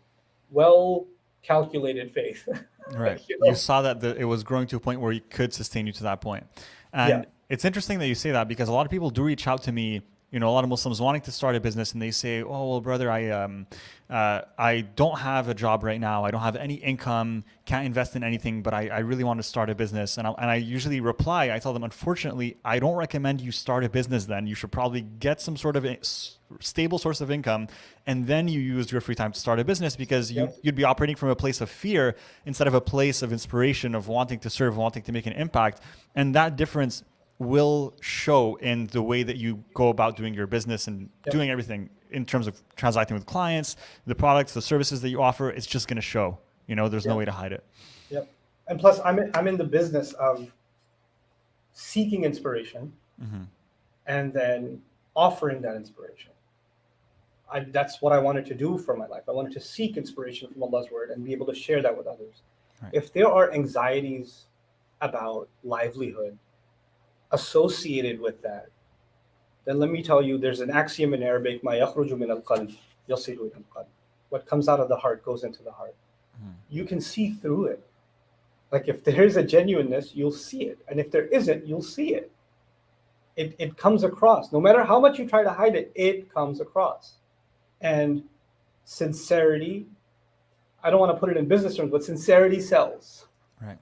Speaker 2: well-calculated faith.
Speaker 1: Right. You saw that it was growing to a point where it could sustain you to that point. And it's interesting that you say that, because a lot of people do reach out to me, a lot of Muslims wanting to start a business, and they say, oh, well, brother, I don't have a job right now. I don't have any income, can't invest in anything, but I really want to start a business. And I usually reply, I tell them, unfortunately, I don't recommend you start a business then. You should probably get some sort of stable source of income, and then you use your free time to start a business, because you'd be operating from a place of fear instead of a place of inspiration, of wanting to serve, wanting to make an impact. And that difference will show in the way that you go about doing your business and doing everything in terms of transacting with clients, the products, the services that you offer. It's just going to show. There's no way to hide it. Yep.
Speaker 2: And plus, I'm in the business of seeking inspiration and then offering that inspiration. That's what I wanted to do for my life. I wanted to seek inspiration from Allah's word and be able to share that with others. Right. If there are anxieties about livelihood associated with that, then let me tell you, there's an axiom in Arabic, مَا يَخْرُجُ مِنَ الْقَلْبِ يَصِلُ إِلَى الْقَلْبِ. What comes out of the heart goes into the heart. You can see through it. Like, if there is a genuineness, you'll see it. And if there isn't, you'll see it. It comes across. No matter how much you try to hide it, it comes across. And sincerity, I don't want to put it in business terms, but sincerity sells. Right.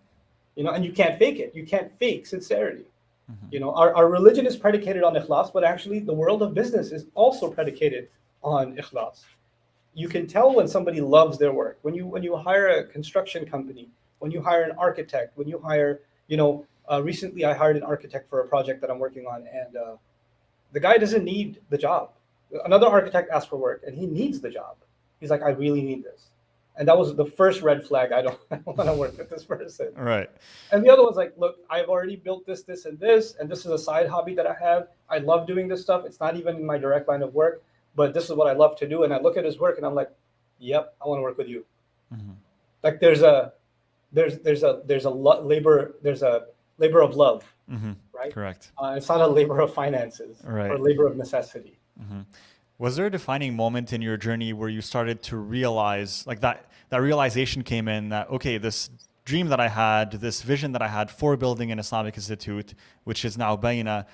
Speaker 2: And you can't fake it. You can't fake sincerity. Our religion is predicated on ikhlas, but actually the world of business is also predicated on ikhlas. You can tell when somebody loves their work. When you hire a construction company, when you hire an architect, when you hire, recently I hired an architect for a project that I'm working on, and the guy doesn't need the job. Another architect asked for work, and he needs the job. He's like, I really need this. And that was the first red flag. I don't want to work with this person.
Speaker 1: Right.
Speaker 2: And the other one's like, look, I've already built this, and this is a side hobby that I have. I love doing this stuff. It's not even in my direct line of work, but this is what I love to do. And I look at his work and I'm like, yep, I want to work with you. Like, there's a labor of love, right? Correct. It's not a labor of finances or labor of necessity.
Speaker 1: Was there a defining moment in your journey where you started to realize, like, that realization came in that, okay, this dream that I had, this vision that I had for building an Islamic institute, which is now Bayyinah,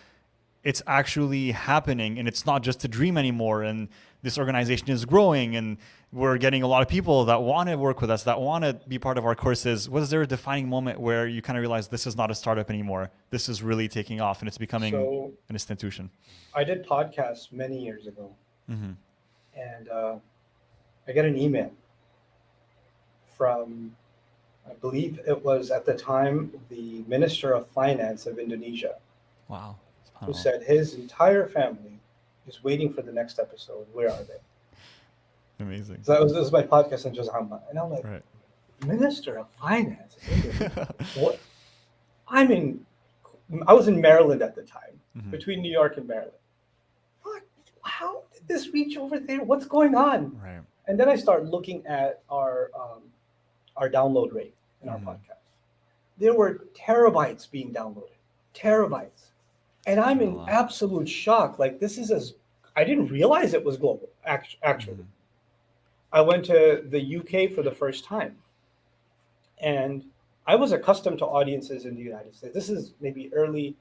Speaker 1: it's actually happening, and it's not just a dream anymore, and this organization is growing, and we're getting a lot of people that want to work with us, that want to be part of our courses. Was there a defining moment where you kind of realized this is not a startup anymore? This is really taking off, and it's becoming an institution?
Speaker 2: I did podcasts many years ago. And I get an email from, I believe it was at the time, the Minister of Finance of Indonesia.
Speaker 1: Wow.
Speaker 2: Who said his entire family is waiting for the next episode. Where are they?
Speaker 1: Amazing.
Speaker 2: So this was my podcast in Jazama. And I'm like, Minister of Finance. What? I was in Maryland at the time, between New York and Maryland. What? How did this reach over there? What's going on?
Speaker 1: Right.
Speaker 2: And then I start looking at our download rate in our podcast. There were terabytes being downloaded, terabytes. And I'm in absolute shock. Like, I didn't realize it was global, actually. I went to the UK for the first time. And I was accustomed to audiences in the United States. This is maybe early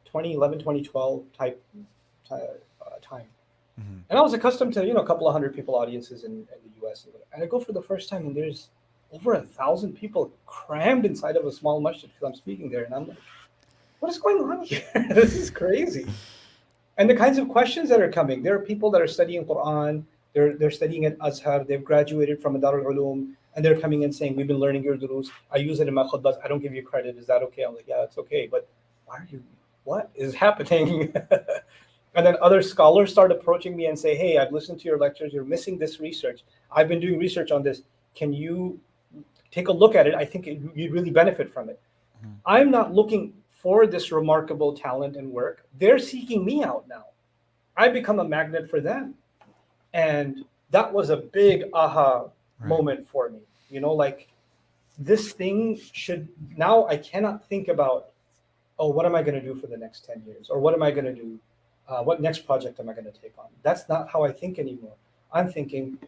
Speaker 2: 2011, 2012 type time. And I was accustomed to, a couple of hundred people audiences in the US. And I go for the first time, and there's over 1,000 people crammed inside of a small masjid because I'm speaking there. And I'm like, what is going on here? This is crazy. And the kinds of questions that are coming, there are people that are studying Qur'an, they're studying at Azhar, they've graduated from Darul Uloom, and they're coming in saying, we've been learning your durus. I use it in my khutbahs. I don't give you credit. Is that okay? I'm like, yeah, it's okay. But what is happening? And then other scholars start approaching me and say, hey, I've listened to your lectures. You're missing this research. I've been doing research on this. Can you take a look at it? I think you'd really benefit from it. I'm not looking for this remarkable talent and work. They're seeking me out now. I become a magnet for them. And that was a big aha moment for me. Like, this thing now I cannot think about, oh, what am I going to do for the next 10 years? Or what am I going to do? What next project am I going to take on? That's not how I think anymore. I'm thinking,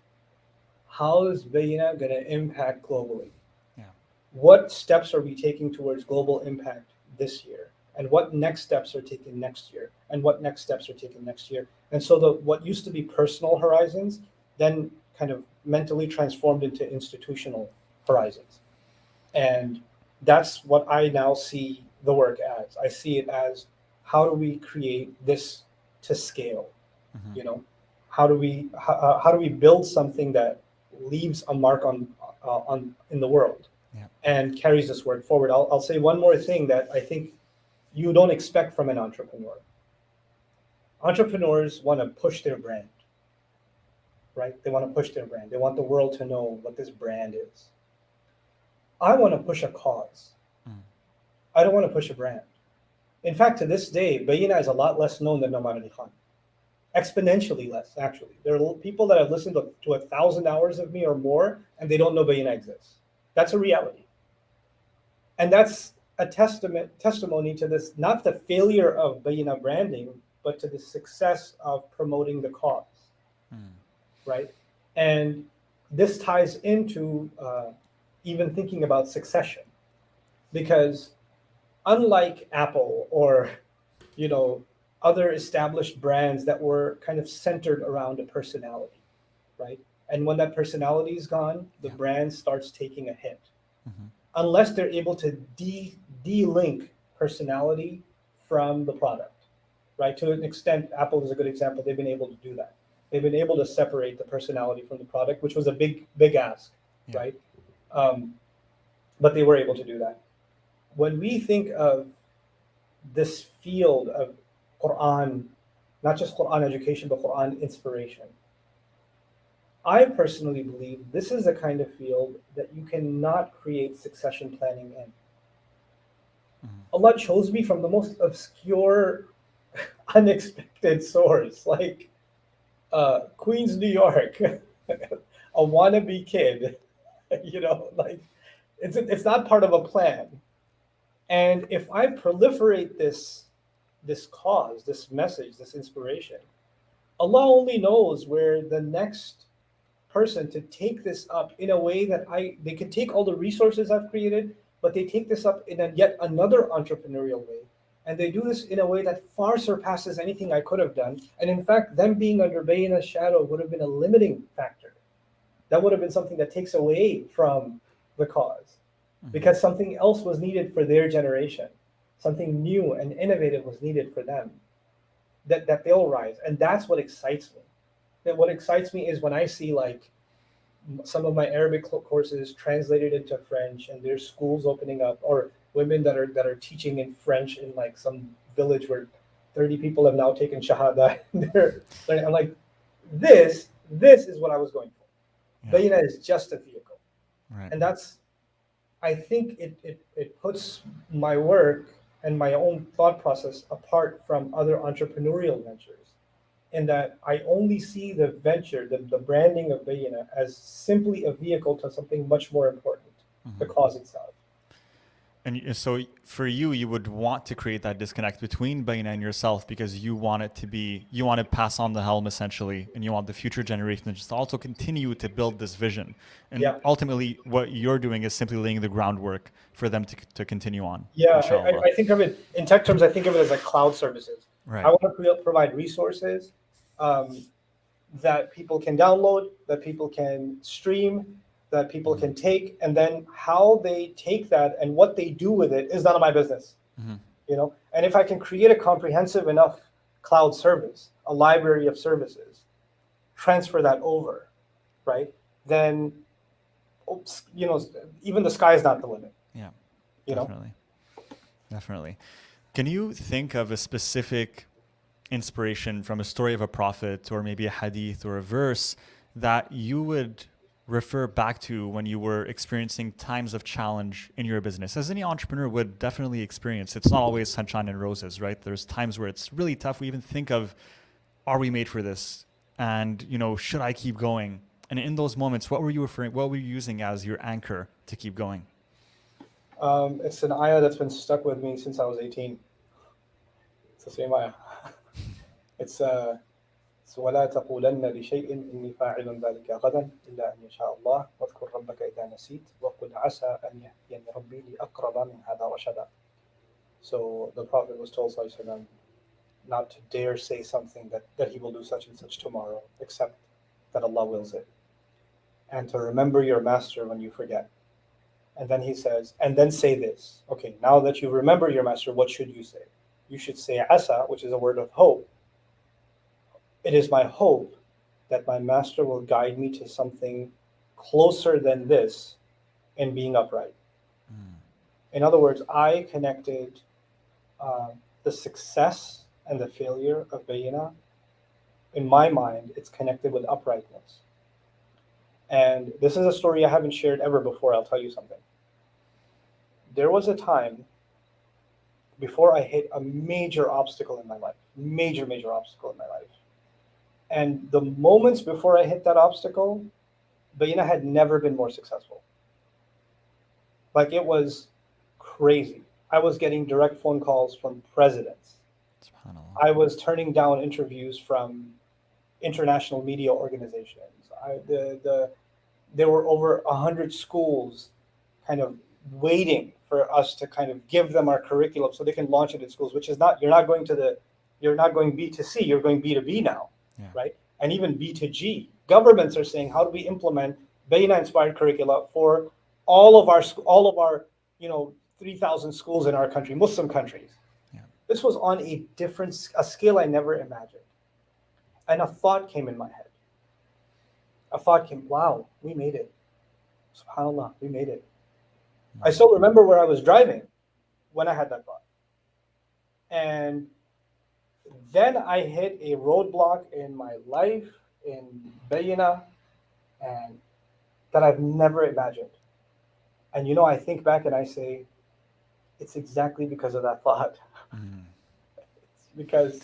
Speaker 2: how is Bayyinah going to impact globally?
Speaker 1: Yeah.
Speaker 2: What steps are we taking towards global impact this year? And what next steps are taken next year? And what next steps are taken next year? And so what used to be personal horizons then kind of mentally transformed into institutional horizons. And that's what I now see the work as. I see it as, how do we create this to scale? How do we build something that leaves a mark on in the world and carries this work forward? I'll say one more thing that I think you don't expect from an entrepreneur. Entrepreneurs want to push their brand, right? They want to push their brand. They want the world to know what this brand is. I want to push a cause. I don't want to push a brand. In fact, to this day, Bayyinah is a lot less known than Nouman Ali Khan. Exponentially less, actually. There are people that have listened to 1,000 hours of me or more, and they don't know Bayyinah exists. That's a reality. And that's a testimony to this, not the failure of Bayyinah branding, but to the success of promoting the cause, right? And this ties into even thinking about succession, because unlike Apple or, other established brands that were kind of centered around a personality, right? And when that personality is gone, the brand starts taking a hit. Unless they're able to de-link personality from the product, right? To an extent, Apple is a good example. They've been able to do that. They've been able to separate the personality from the product, which was a big ask, right? But they were able to do that. When we think of this field of Qur'an, not just Qur'an education, but Qur'an inspiration, I personally believe this is a kind of field that you cannot create succession planning in. Allah chose me from the most obscure, unexpected source, like Queens, New York, a wannabe kid, like it's not part of a plan. And if I proliferate this cause, this message, this inspiration, Allah only knows where the next person to take this up in a way that they can take all the resources I've created, but they take this up in yet another entrepreneurial way. And they do this in a way that far surpasses anything I could have done. And in fact, them being under Bayyinah's shadow would have been a limiting factor. That would have been something that takes away from the cause, because something else was needed for their generation. Something new and innovative was needed for them, that they'll rise. And that's what excites me. That what excites me is when I see like some of my Arabic courses translated into French, and there's schools opening up, or women that are teaching in French in like some village where 30 people have now taken Shahada. I'm like, this is what I was going for. Bayyinah is just a vehicle.
Speaker 1: Right.
Speaker 2: And that's I think it puts my work and my own thought process apart from other entrepreneurial ventures, in that I only see the venture, the branding of Bayyinah, as simply a vehicle to something much more important, the cause itself.
Speaker 1: And so for you, you would want to create that disconnect between Bayyinah and yourself because you want it to be, you want to pass on the helm essentially, and you want the future generations to also continue to build this vision. And
Speaker 2: Yeah.
Speaker 1: ultimately, what you're doing is simply laying the groundwork for them to continue on.
Speaker 2: Yeah,
Speaker 1: Inshallah.
Speaker 2: I think of it in tech terms. I think of it as like cloud services.
Speaker 1: Right.
Speaker 2: I want to provide resources that people can download, that people can stream, that people can take, and then how they take that and what they do with it is none of my business. You know, and if I can create a comprehensive enough cloud service, a library of services, transfer that over, right? Then, you know, even the sky is not the limit.
Speaker 1: Yeah.
Speaker 2: You
Speaker 1: Definitely. Definitely. Can you think of a specific inspiration from a story of a prophet or maybe a hadith or a verse that you would refer back to when you were experiencing times of challenge in your business, as any entrepreneur would definitely experience? It's not always sunshine and roses, right? There's times where it's really tough. We even think of, are we made for this? And, you know, should I keep going? And in those moments, what were you using as your anchor to keep going?
Speaker 2: It's an ayah that's been stuck with me since I was 18. It's the same ayah. It's ولا تقولن لشيء إني فاعل ذلك غدا إلا أن يشاء الله واذكر ربك إذا نسيت وقل عسى أن يهديني ربي لأقرب من هذا رشدا. So the Prophet was told not to dare say something that he will do such and such tomorrow, except that Allah wills it, and to remember your master when you forget. And then he says, and then say this. Okay, now that you remember your master, what should you say? You should say asa, which is a word of hope. It is my hope that my master will guide me to something closer than this in being upright. In other words, I connected the success and the failure of Bayyinah. In my mind, it's connected with uprightness. And this is a story I haven't shared ever before. I'll tell you something. There was a time before I hit a major obstacle in my life, major obstacle in my life. And the moments before I hit that obstacle, Bayyinah had never been more successful. Like, it was crazy. I was getting direct phone calls from presidents. I was turning down interviews from international media organizations. There were over 100 schools kind of waiting for us to kind of give them our curriculum so they can launch it in schools, which is not, you're not going B2C, you're going B2B now. Yeah. Right? And even B2G. Governments are saying, how do we implement Bayyinah inspired curricula for all of our 3,000 schools in our country, Muslim countries. Yeah. This was on a scale I never imagined. And a thought came in my head. Wow, we made it. SubhanAllah, we made it. I still remember where I was driving when I had that thought. And then I hit a roadblock in my life, in Bayyinah, and that I've never imagined. And I think back and I say, it's exactly because of that thought. It's because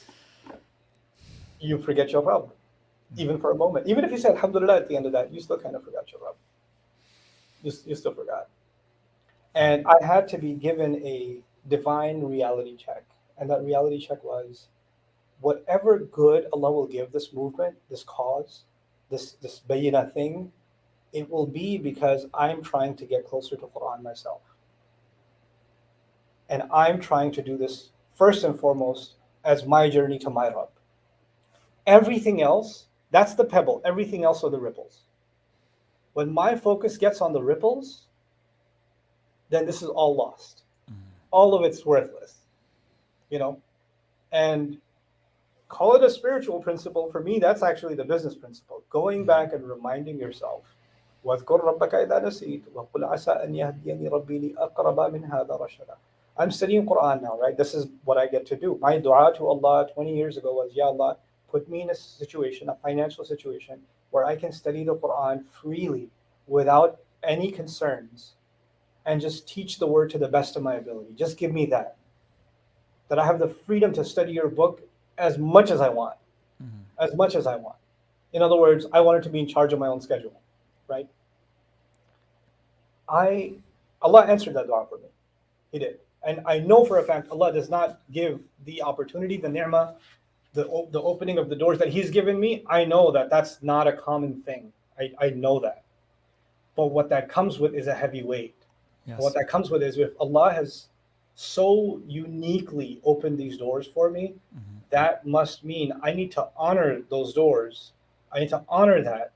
Speaker 2: you forget your problem, even for a moment. Even if you said Alhamdulillah at the end of that, you still kind of forgot your problem. You still forgot. And I had to be given a divine reality check. And that reality check was, whatever good Allah will give this movement, this cause, this Bayyinah thing, it will be because I'm trying to get closer to Qur'an myself. And I'm trying to do this first and foremost as my journey to my Rabb. Everything else, that's the pebble. Everything else are the ripples. When my focus gets on the ripples, then this is all lost. All of it's worthless. And call it a spiritual principle. For me, that's actually the business principle. Going back and reminding yourself, وَاذْكُرْ رَبَّكَ إِذَا نَسِيتَ وَقُلْ عَسَىٰ أَنْ يَهْدِيَنِي رَبِّي لِأَقْرَبَ مِنْ هَذَا رَشَدًا. I'm studying Qur'an now, right? This is what I get to do. My dua to Allah 20 years ago was, Ya Allah, put me in a situation, a financial situation, where I can study the Qur'an freely without any concerns and just teach the word to the best of my ability. Just give me that. That I have the freedom to study your book as much as I want. As much as I want. In other words, I wanted to be in charge of my own schedule, right? Allah answered that dua for me. He did. And I know for a fact Allah does not give the opportunity, the ni'mah, the opening of the doors that He's given me. I know that that's not a common thing. I know that. But what that comes with is a heavy weight.
Speaker 1: Yes.
Speaker 2: What that comes with is if Allah has so uniquely opened these doors for me, that must mean I need to honor those doors. I need to honor that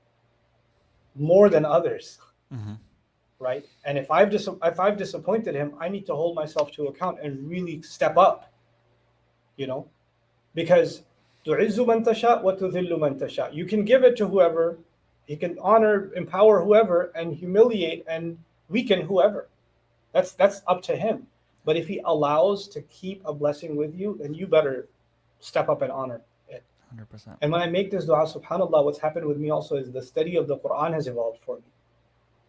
Speaker 2: more than others. Right? And if I've disappointed Him, I need to hold myself to account and really step up. You know? Because tu'izzu man tasha wa tudhillu man tasha. You can give it to whoever. He can honor, empower whoever, and humiliate and weaken whoever. That's up to Him. But if He allows to keep a blessing with you, then you better step up and honor it.
Speaker 1: 100%.
Speaker 2: And when I make this dua, subhanAllah, what's happened with me also is the study of the Qur'an has evolved for me.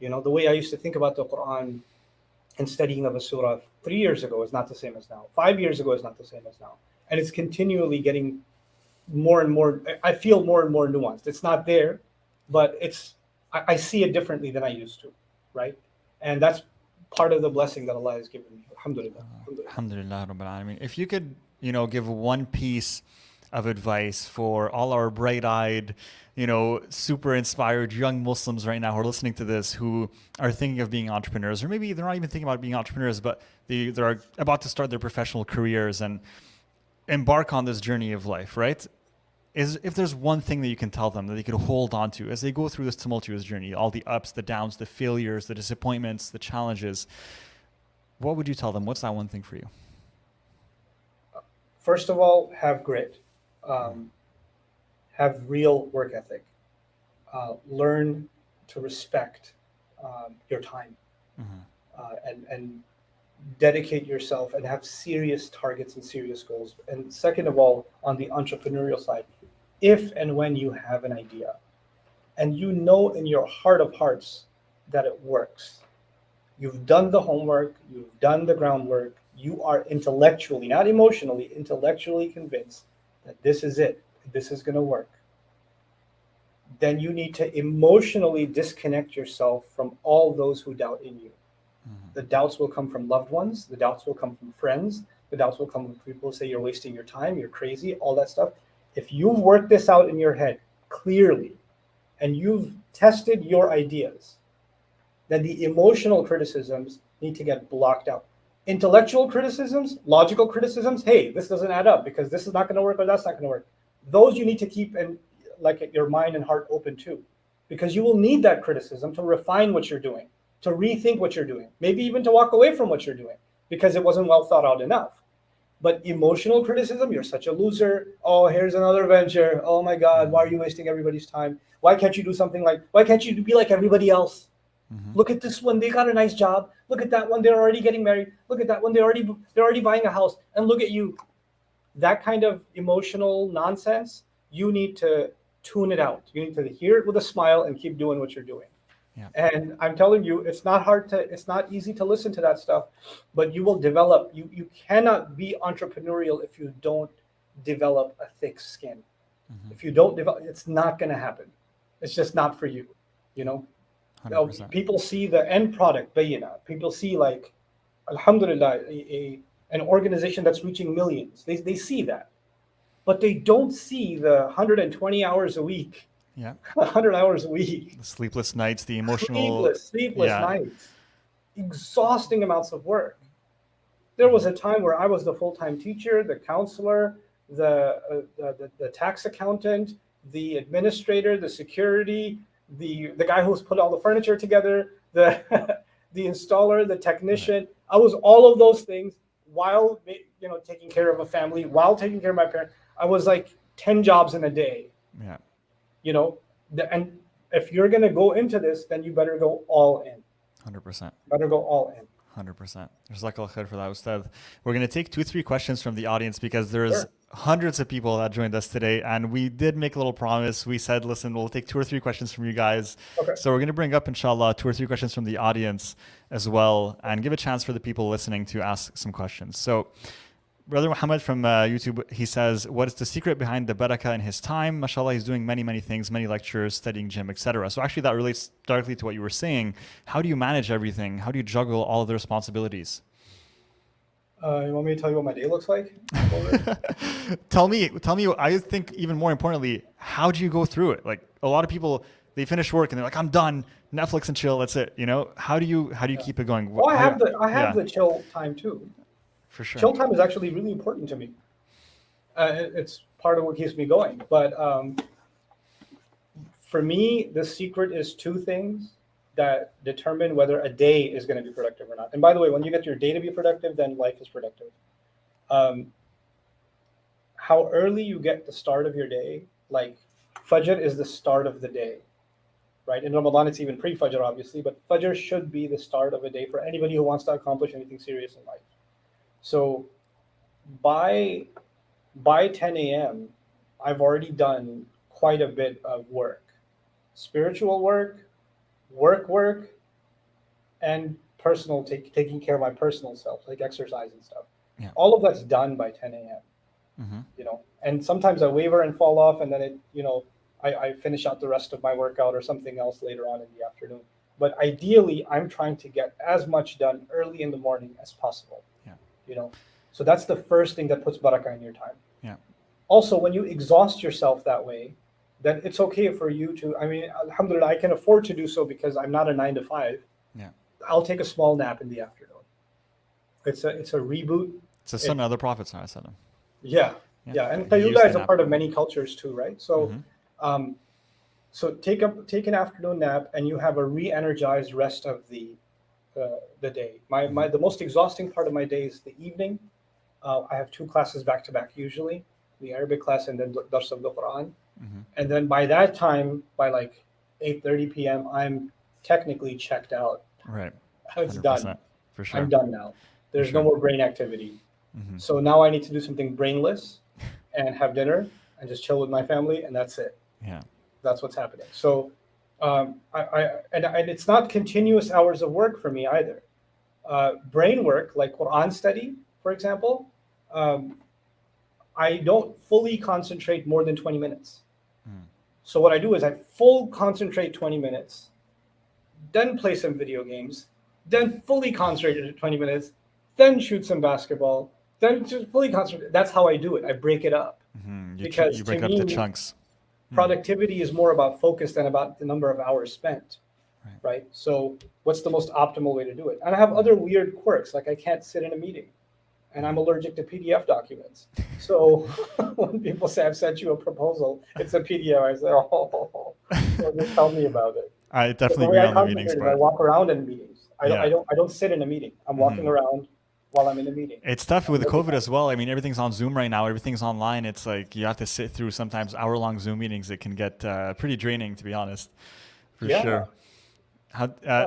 Speaker 2: You know, the way I used to think about the Qur'an and studying of a surah 3 years ago is not the same as now. 5 years ago is not the same as now. And it's continually getting more and more, I feel more and more nuanced. It's not there, but I see it differently than I used to, right? And that's part of the blessing that Allah has given me. Alhamdulillah.
Speaker 1: Alhamdulillah Rabbil Alameen. If you could, give one piece of advice for all our bright-eyed, super inspired young Muslims right now who are listening to this, who are thinking of being entrepreneurs, or maybe they're not even thinking about being entrepreneurs, but they're about to start their professional careers and embark on this journey of life, right? If there's one thing that you can tell them that they could hold on to as they go through this tumultuous journey, all the ups, the downs, the failures, the disappointments, the challenges, what would you tell them? What's that one thing for you?
Speaker 2: First of all, have grit. Have real work ethic. Learn to respect your time, and dedicate yourself and have serious targets and serious goals. And second of all, on the entrepreneurial side, if and when you have an idea and you know in your heart of hearts that it works, you've done the homework, you've done the groundwork, you are intellectually, not emotionally, intellectually convinced that this is it, this is going to work, then you need to emotionally disconnect yourself from all those who doubt in you. The doubts will come from loved ones, the doubts will come from friends, the doubts will come from people who say you're wasting your time, you're crazy, all that stuff. If you've worked this out in your head clearly and you've tested your ideas, then the emotional criticisms need to get blocked out. Intellectual criticisms, logical criticisms, hey, this doesn't add up because this is not going to work or that's not going to work. Those you need to keep your mind and heart open to, because you will need that criticism to refine what you're doing, to rethink what you're doing, maybe even to walk away from what you're doing because it wasn't well thought out enough. But emotional criticism, you're such a loser. Oh, here's another venture. Oh my God, why are you wasting everybody's time? Why can't you do something why can't you be like everybody else? Look at this one, they got a nice job. Look at that one, they're already getting married. Look at that one, they're already buying a house. And look at you. That kind of emotional nonsense, you need to tune it out. You need to hear it with a smile and keep doing what you're doing. Yeah. And I'm telling you, it's not easy to listen to that stuff, but you will develop, you cannot be entrepreneurial if you don't develop a thick skin. If you don't develop, it's not going to happen. It's just not for you, 100%. People see the end product, Bayyinah. People see alhamdulillah, an organization that's reaching millions. They see that, but they don't see the 120 hours a week. Yeah, 100 hours a week.
Speaker 1: The sleepless nights, the emotional...
Speaker 2: Sleepless nights. Exhausting amounts of work. There was a time where I was the full-time teacher, the counselor, the tax accountant, the administrator, the security, the guy who's put all the furniture together, the installer, the technician. I was all of those things while taking care of a family, while taking care of my parents. I was 10 jobs in a day. Yeah. And if you're going to go into this, then you better go all in.
Speaker 1: 100%.
Speaker 2: Better go all in.
Speaker 1: 100%. Jazakallah khair for that, Ustad. We're going to take 2-3 questions from the audience because there's
Speaker 2: Sure.
Speaker 1: hundreds of people that joined us today. And we did make a little promise. We said, listen, we'll take 2 or 3 questions from you guys.
Speaker 2: Okay.
Speaker 1: So we're going to bring up, inshallah, 2 or 3 questions from the audience as well and give a chance for the people listening to ask some questions. So Brother Muhammad from YouTube, he says, what is the secret behind the barakah in his time? MashaAllah, he's doing many, many things, many lectures, studying gym, etc. So actually that relates directly to what you were saying. How do you manage everything? How do you juggle all of the responsibilities?
Speaker 2: You want me to tell you what my day looks like?
Speaker 1: Tell me, I think even more importantly, how do you go through it? Like a lot of people, they finish work and they're like, I'm done, Netflix and chill, that's it. You know, how do you keep it going?
Speaker 2: Well, I have the chill time too.
Speaker 1: For sure.
Speaker 2: Chill time is actually really important to me. It's part of what keeps me going. But for me, the secret is 2 things that determine whether a day is going to be productive or not. And by the way, when you get your day to be productive, then life is productive. How early you get the start of your day, like Fajr is the start of the day, right? In Ramadan, it's even pre-Fajr, obviously, but Fajr should be the start of a day for anybody who wants to accomplish anything serious in life. So by 10 a.m., I've already done quite a bit of work, spiritual work, and personal, taking care of my personal self, like exercise and stuff.
Speaker 1: Yeah.
Speaker 2: All of that's done by 10 a.m. You know, and sometimes I waver and fall off, and then I finish out the rest of my workout or something else later on in the afternoon. But ideally, I'm trying to get as much done early in the morning as possible.
Speaker 1: Yeah.
Speaker 2: You know, so that's the first thing that puts barakah in your time.
Speaker 1: Yeah.
Speaker 2: Also, when you exhaust yourself that way, then it's okay for you to, I mean, alhamdulillah, I can afford to do so because I'm not a 9 to 5.
Speaker 1: Yeah.
Speaker 2: I'll take a small nap in the afternoon. It's a reboot.
Speaker 1: It's a sunnah of the Prophet sallallahu alaihi wasallam.
Speaker 2: Yeah. And
Speaker 1: He used
Speaker 2: qayyudah
Speaker 1: the
Speaker 2: is a
Speaker 1: nap.
Speaker 2: part of many cultures too, right? So, so take an afternoon nap, and you have a re-energized rest of the day. The most exhausting part of my day is the evening. I have 2 classes back to back usually, the Arabic class and then Dars of the Qur'an. And then by that time, by like 8:30 p.m., I'm technically checked out.
Speaker 1: Right.
Speaker 2: It's
Speaker 1: 100%.
Speaker 2: done.
Speaker 1: For sure.
Speaker 2: I'm done now. There's
Speaker 1: sure.
Speaker 2: no more brain activity. So now I need to do something brainless and have dinner and just chill with my family, and that's it.
Speaker 1: Yeah.
Speaker 2: That's what's happening. So, and it's not continuous hours of work for me either. Brain work, like Qur'an study, for example, I don't fully concentrate more than 20 minutes. So what I do is I full concentrate 20 minutes, then play some video games, then fully concentrate at 20 minutes, then shoot some basketball, then just fully concentrate. That's how I do it. I break it up. Because
Speaker 1: you break
Speaker 2: to
Speaker 1: up
Speaker 2: me,
Speaker 1: the chunks.
Speaker 2: productivity is more about focus than about the number of hours spent. Right? So what's the most optimal way to do it? And I have other weird quirks, like I can't sit in a meeting, and I'm allergic to PDF documents. So when people say I've sent you a proposal, it's a PDF, I say, oh, well, just tell me about it.
Speaker 1: I definitely
Speaker 2: The way
Speaker 1: agree
Speaker 2: I
Speaker 1: on the meetings
Speaker 2: concentrate is I
Speaker 1: part.
Speaker 2: walk around in meetings. I don't sit in a meeting. I'm walking around while I'm in a meeting.
Speaker 1: It's tough with COVID as well. I mean, everything's on Zoom right now. Everything's online. It's like you have to sit through sometimes hour-long Zoom meetings. It can get pretty draining, to be honest, for sure.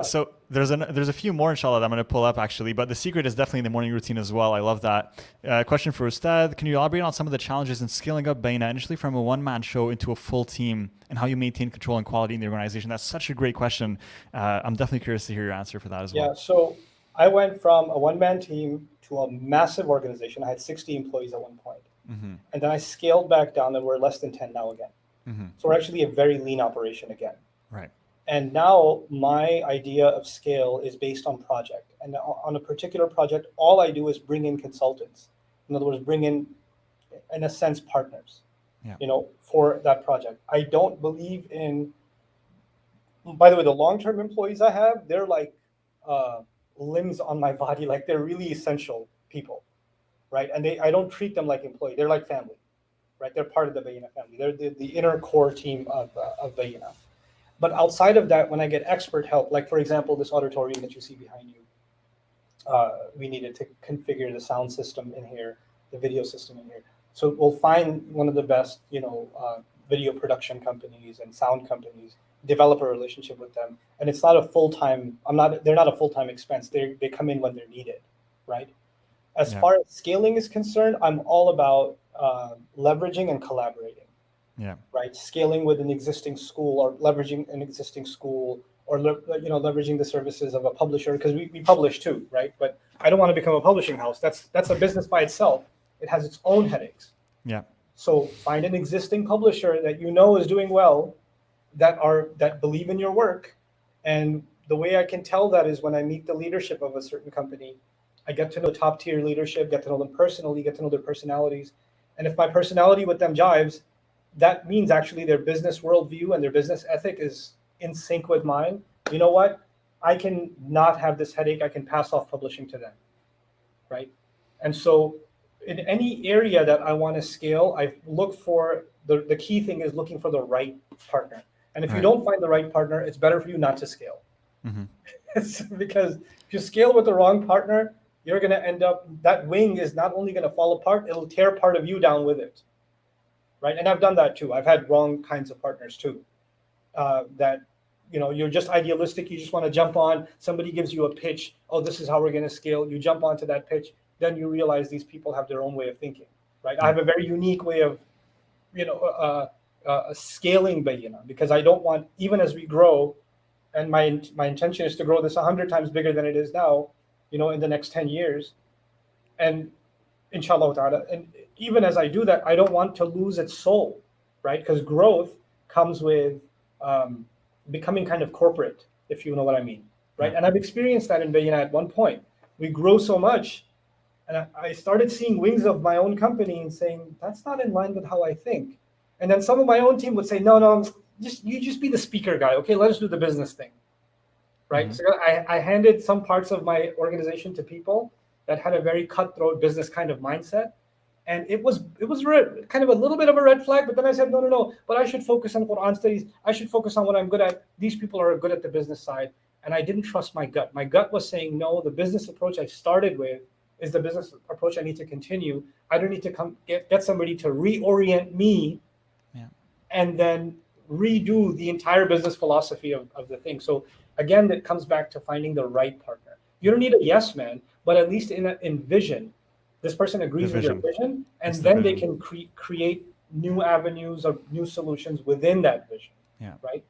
Speaker 1: So there's a few more, inshallah, that I'm going to pull up actually, but the secret is definitely the morning routine as well. I love that. Question for Ustad: can you elaborate on some of the challenges in scaling up Bayyinah initially from a one-man show into a full team, and how you maintain control and quality in the organization? That's such a great question. I'm definitely curious to hear your answer for that as well.
Speaker 2: Yeah, so I went from a one-man team to a massive organization. I had 60 employees at one point. And then I scaled back down, and we're less than 10 now again. So we're actually a very lean operation again.
Speaker 1: Right.
Speaker 2: And now my idea of scale is based on project. And on a particular project, all I do is bring in consultants. In other words, bring in a sense, partners, for that project. I don't believe in, by the way, the long-term employees I have, they're like limbs on my body. Like they're really essential people, right? And I don't treat them like employees. They're like family, right? They're part of the Bayyinah family. They're the inner core team of Bayyinah. But outside of that, when I get expert help, like for example, this auditorium that you see behind you, we needed to configure the sound system in here, the video system in here. So we'll find one of the best, video production companies and sound companies. develop a relationship with them. And it's not a full-time, they're not a full-time expense. They come in when they're needed, right? As far as scaling is concerned, I'm all about leveraging and collaborating.
Speaker 1: Yeah.
Speaker 2: Right. Scaling with an existing school or leveraging an existing school or, leveraging the services of a publisher, because we publish too. Right. But I don't want to become a publishing house. That's a business by itself. It has its own headaches.
Speaker 1: Yeah.
Speaker 2: So find an existing publisher that you know is doing well, that believe in your work. And the way I can tell that is when I meet the leadership of a certain company, I get to know top tier leadership, get to know them personally, get to know their personalities. And if my personality with them jives, that means actually their business worldview and their business ethic is in sync with mine. You know what? I can not have this headache. I can pass off publishing to them, right? And so in any area that I want to scale, I look for, the key thing is looking for the right partner. And if you don't find the right partner, it's better for you not to scale. Because if you scale with the wrong partner, you're going to end up, that wing is not only going to fall apart, it'll tear part of you down with it. Right. And I've done that too. I've had wrong kinds of partners too, that, you're just idealistic. You just want to jump on. Somebody gives you a pitch. Oh, this is how we're going to scale. You jump onto that pitch. Then you realize these people have their own way of thinking. Right. I have a very unique way of, scaling Bayyinah, because I don't want, even as we grow, and my intention is to grow this 100 times bigger than it is now, in the next 10 years. And inshallah ta'ala. And even as I do that, I don't want to lose its soul, right? Because growth comes with becoming kind of corporate, if you know what I mean, right? And I've experienced that in Bayyinah at one point. We grow so much, and I started seeing wings of my own company and saying, that's not in line with how I think. And then some of my own team would say, no, you just be the speaker guy. Okay, let us do the business thing, right? So I handed some parts of my organization to people that had a very cutthroat business kind of mindset. And it was kind of a little bit of a red flag, but then I said, no, but I should focus on Qur'an studies. I should focus on what I'm good at. These people are good at the business side. And I didn't trust my gut. My gut was saying, no, the business approach I started with is the business approach I need to continue. I don't need to get somebody to reorient me and then redo the entire business philosophy of the thing. So again, it comes back to finding the right partner. You don't need a yes man, but at least in vision, this person agrees with your vision, and then they can create new avenues or new solutions within that vision. Right.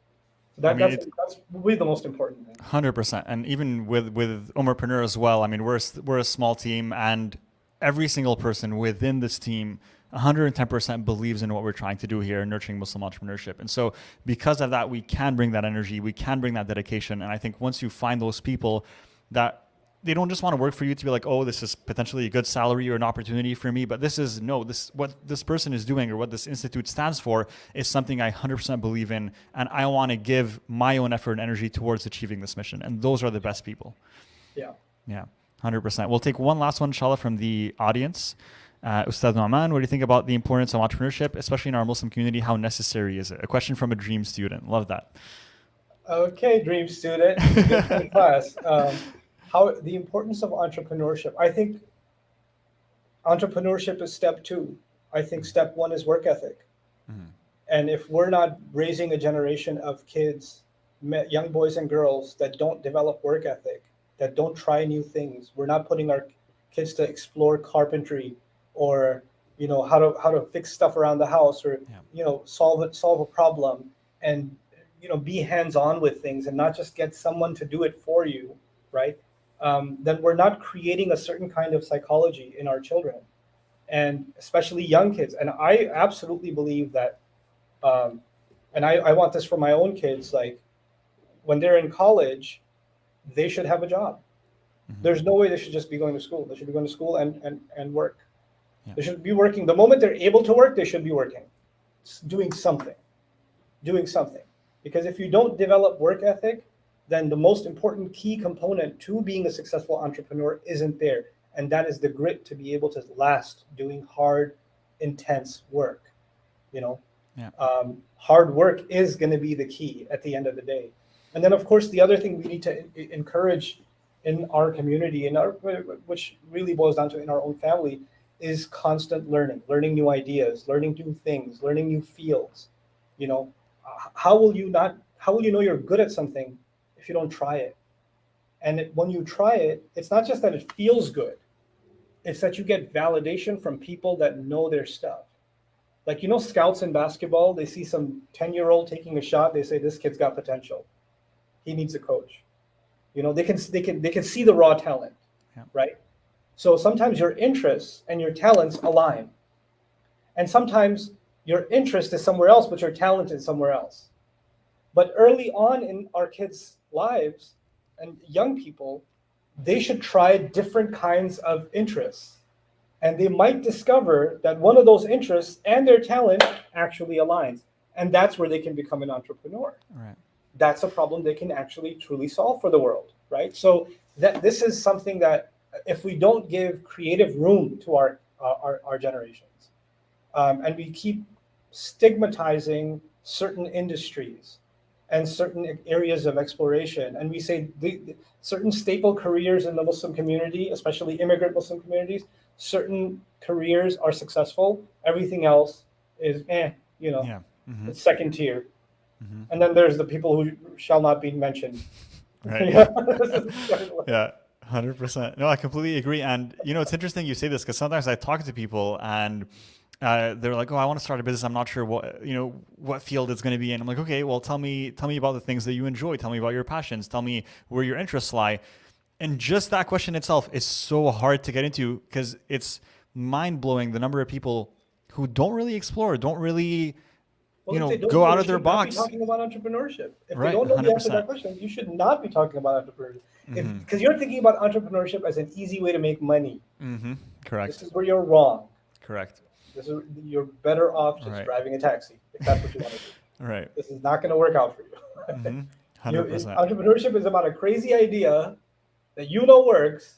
Speaker 2: So that's really the most important thing.
Speaker 1: 100%. And even with Ummahpreneur as well, I mean, we're a small team, and every single person within this team 110% believes in what we're trying to do here, nurturing Muslim entrepreneurship. And so because of that, we can bring that energy, we can bring that dedication. And I think once you find those people that they don't just want to work for you to be like, oh, this is potentially a good salary or an opportunity for me, but what this person is doing or what this institute stands for is something I 100% believe in, and I want to give my own effort and energy towards achieving this mission. And those are the best people. Yeah, 100%. We'll take one last one, inshallah, from the audience. Ustadh Nouman, what do you think about the importance of entrepreneurship, especially in our Muslim community? How necessary is it? A question from a dream student. Love that.
Speaker 2: Okay, dream student. Good class. How the importance of entrepreneurship. I think entrepreneurship is step 2. I think step 1 is work ethic. And if we're not raising a generation of kids, young boys and girls that don't develop work ethic, that don't try new things, we're not putting our kids to explore carpentry or how to fix stuff around the house or solve a problem and be hands-on with things and not just get someone to do it for you, right? Then we're not creating a certain kind of psychology in our children, and especially young kids. And I absolutely believe that, and I want this for my own kids, like when they're in college, they should have a job. There's no way they should just be going to school. They should be going to school and work. They should be working. The moment they're able to work, they should be working, doing something. Because if you don't develop work ethic, then the most important key component to being a successful entrepreneur isn't there. And that is the grit to be able to last doing hard, intense work. Hard work is going to be the key at the end of the day. And then, of course, the other thing we need to encourage in our community, which really boils down to in our own family, is constant learning new ideas, learning new things, learning new fields. How will you not how will you know you're good at something if you don't try it? And when you try it, it's not just that it feels good. It's that you get validation from people that know their stuff. Like, you know, scouts in basketball, they see some 10-year-old taking a shot. They say, this kid's got potential. He needs a coach. You know, they can see the raw talent,
Speaker 1: Yeah.
Speaker 2: right? So sometimes your interests and your talents align. And sometimes your interest is somewhere else, but your talent is somewhere else. But early on in our kids' lives and young people, they should try different kinds of interests. And they might discover that one of those interests and their talent actually aligns. And that's where they can become an entrepreneur.
Speaker 1: Right.
Speaker 2: That's a problem they can actually truly solve for the world, right? So that this is something that if we don't give creative room to our generations, and we keep stigmatizing certain industries and certain areas of exploration, and we say certain staple careers in the Muslim community, especially immigrant Muslim communities, certain careers are successful, everything else is you know,
Speaker 1: Yeah. Mm-hmm.
Speaker 2: it's second tier.
Speaker 1: Mm-hmm.
Speaker 2: And then there's the people who shall not be mentioned.
Speaker 1: Right. Yeah, 100%. No, I completely agree. And you know, it's interesting you say this because sometimes I talk to people and they're like, "Oh, I want to start a business. I'm not sure what field it's going to be in." I'm like, "Okay, well, tell me about the things that you enjoy. Tell me about your passions. Tell me where your interests lie." And just that question itself is so hard to get into because it's mind blowing the number of people who don't really explore, don't really
Speaker 2: Well, if they don't
Speaker 1: go
Speaker 2: know,
Speaker 1: out
Speaker 2: we
Speaker 1: of their
Speaker 2: should not be
Speaker 1: box.
Speaker 2: talking about entrepreneurship. If they
Speaker 1: Right,
Speaker 2: don't know the answer to
Speaker 1: 100%.
Speaker 2: that question, you should not be talking about entrepreneurship.
Speaker 1: Mm-hmm.
Speaker 2: Because you're thinking about entrepreneurship as an easy way to make money.
Speaker 1: Mm-hmm. Correct.
Speaker 2: This is where you're wrong.
Speaker 1: Correct.
Speaker 2: You're better off just
Speaker 1: Right.
Speaker 2: driving a taxi if that's what you want to do.
Speaker 1: Right.
Speaker 2: This is not going to work out for you.
Speaker 1: Mm-hmm. 100%.
Speaker 2: Entrepreneurship is about a crazy idea that you know works,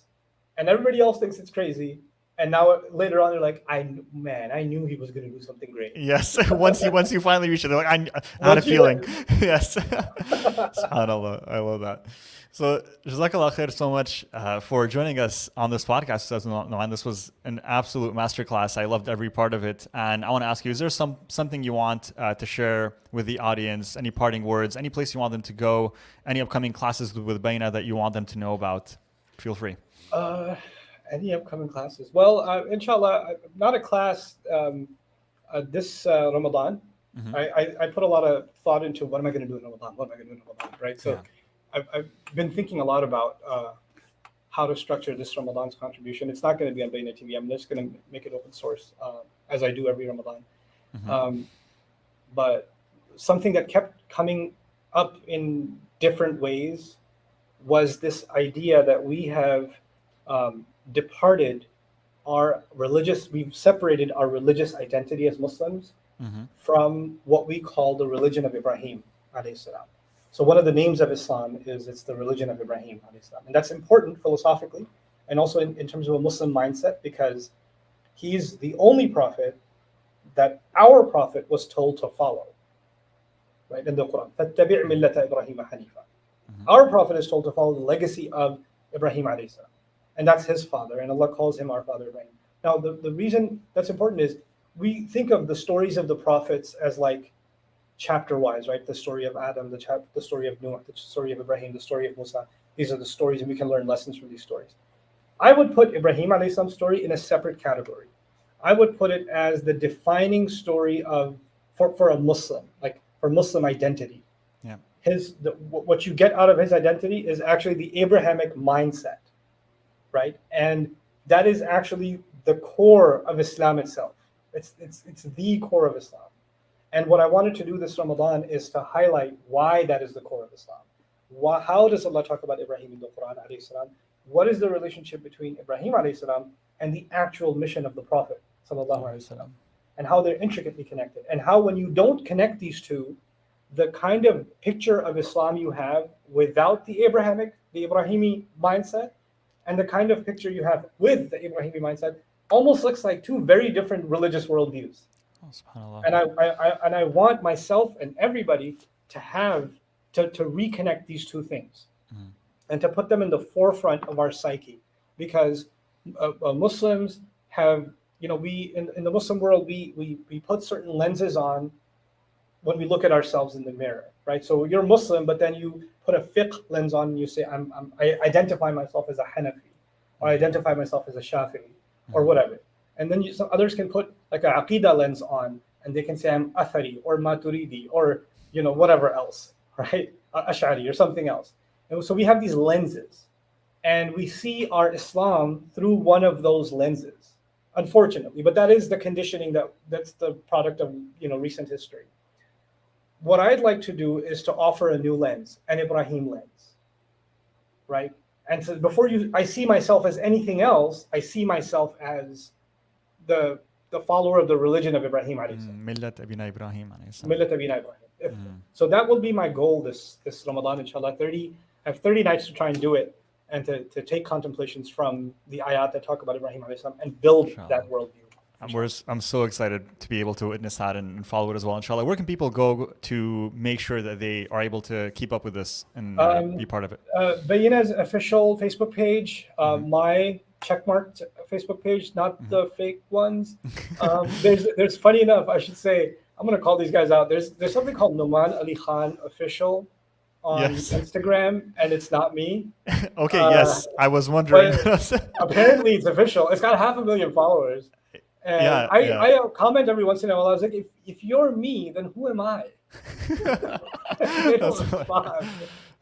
Speaker 2: and everybody else thinks it's crazy. And now later on, they're like, I knew he was going to do something great.
Speaker 1: Yes. once you finally reach it, they're like, I had a feeling. Yes. SubhanAllah. I love that. So, Jazakallah khair so much for joining us on this podcast, Ustadh Nouman. This was an absolute masterclass. I loved every part of it. And I want to ask you, is there something you want to share with the audience? Any parting words? Any place you want them to go? Any upcoming classes with Bayyinah that you want them to know about? Feel free.
Speaker 2: Any upcoming classes? Well, inshallah, not a class this Ramadan.
Speaker 1: Mm-hmm.
Speaker 2: I put a lot of thought into what am I going to do in Ramadan? What am I going to do in Ramadan? Right. So
Speaker 1: Yeah.
Speaker 2: I've been thinking a lot about how to structure this Ramadan's contribution. It's not going to be on Bayyinah TV. I'm just going to make it open source as I do every Ramadan.
Speaker 1: Mm-hmm.
Speaker 2: But something that kept coming up in different ways was this idea that we have departed we've separated our religious identity as Muslims
Speaker 1: Mm-hmm.
Speaker 2: from what we call the religion of Ibrahim alayhi salam. So one of the names of Islam it's the religion of Ibrahim alayhi salam. And that's important philosophically and also in terms of a Muslim mindset because he's the only prophet that our prophet was told to follow. Right in the Qur'an. فَاتَّبِعْ مِلَّةَ إِبْرَاهِيمَ حَنِيفًا. Our prophet is told to follow the legacy of Ibrahim alayhi salam. And that's his father, and Allah calls him our father Ibrahim. Now, the reason that's important is we think of the stories of the prophets as like chapter-wise, right? The story of Adam, the story of Noah, the story of Ibrahim, the story of Musa. These are the stories, and we can learn lessons from these stories. I would put Ibrahim alayhi salam's story in a separate category. I would put it as the defining story for a Muslim, like for Muslim identity.
Speaker 1: Yeah.
Speaker 2: What you get out of his identity is actually the Abrahamic mindset. Right, and that is actually the core of Islam itself. It's the core of Islam. And what I wanted to do this Ramadan is to highlight why that is the core of Islam. How does Allah talk about Ibrahim in the Qur'an alayhi salam? What is the relationship between Ibrahim alayhi salam and the actual mission of the Prophet sallallahu alaihi wasallam? And how they're intricately connected. And how when you don't connect these two, the kind of picture of Islam you have without the Ibrahimi mindset, and the kind of picture you have with the Ibrahimi mindset almost looks like two very different religious worldviews.
Speaker 1: Oh, subhanAllah.
Speaker 2: And I want myself and everybody to reconnect these two things and to put them in the forefront of our psyche, because Muslims have, we in the Muslim world we put certain lenses on when we look at ourselves in the mirror, right? So you're Muslim, but then you put a fiqh lens on and you say, I identify myself as a Hanafi, or I identify myself as a Shafi'i, or whatever. And then some others can put like a Aqidah lens on, and they can say I'm Athari or Maturidi or whatever else, right? Ash'ari or something else. And so we have these lenses, and we see our Islam through one of those lenses, unfortunately. But that is the conditioning that's the product of recent history. What I'd like to do is to offer a new lens, an Ibrahim lens, right? And so before I see myself as anything else, I see myself as the follower of the religion of Ibrahim alayhi salam.
Speaker 1: Millat Abina Ibrahim alayhi salam.
Speaker 2: Millat Abina Ibrahim. So that will be my goal this Ramadan, inshallah. I have 30 nights to try and do it, and to take contemplations from the ayat that talk about Ibrahim alayhi salam and build that worldview.
Speaker 1: I'm so excited to be able to witness that and follow it as well, inshallah. Where can people go to make sure that they are able to keep up with this and be part of it?
Speaker 2: Bayyinah's official Facebook page, my checkmarked Facebook page, not the fake ones. There's funny enough, I should say, I'm going to call these guys out. There's something called Nouman Ali Khan official on Instagram, and it's not me.
Speaker 1: Okay, yes, I was wondering.
Speaker 2: Apparently it's official. It's got 500,000 followers. And I comment every once in a while. I was like, if you're me, then who am I?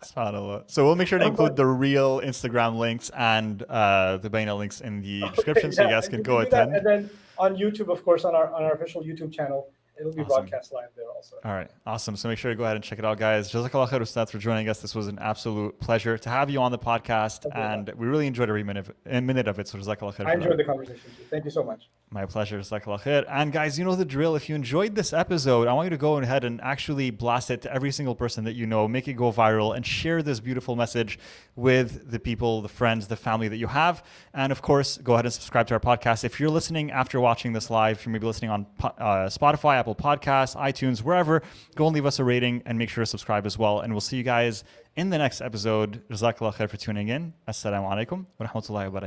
Speaker 1: SubhanAllah. So we'll make sure to include the real Instagram links and the Bayyinah links in the description, so you guys can go attend.
Speaker 2: And then on YouTube, of course, on our official YouTube channel, it'll be broadcast live there also.
Speaker 1: All right, awesome. So make sure to go ahead and check it out, guys. Jazakallah khair, Ustadh, for joining us. This was an absolute pleasure to have you on the podcast, and we really enjoyed every minute of it. So Jazakallah khair.
Speaker 2: I enjoyed the conversation too. Thank you so much.
Speaker 1: My pleasure. Jazakallah khair. And guys, you know the drill. If you enjoyed this episode, I want you to go ahead and actually blast it to every single person that you know, make it go viral, and share this beautiful message with the people, the friends, the family that you have. And of course, go ahead and subscribe to our podcast. If you're listening after watching this live, you may be listening on Spotify, Apple Podcasts, iTunes, wherever, go and leave us a rating and make sure to subscribe as well. And we'll see you guys in the next episode. Jazakallah khair for tuning in. Assalamu alaikum wa rahmatullahi wa barakatuh.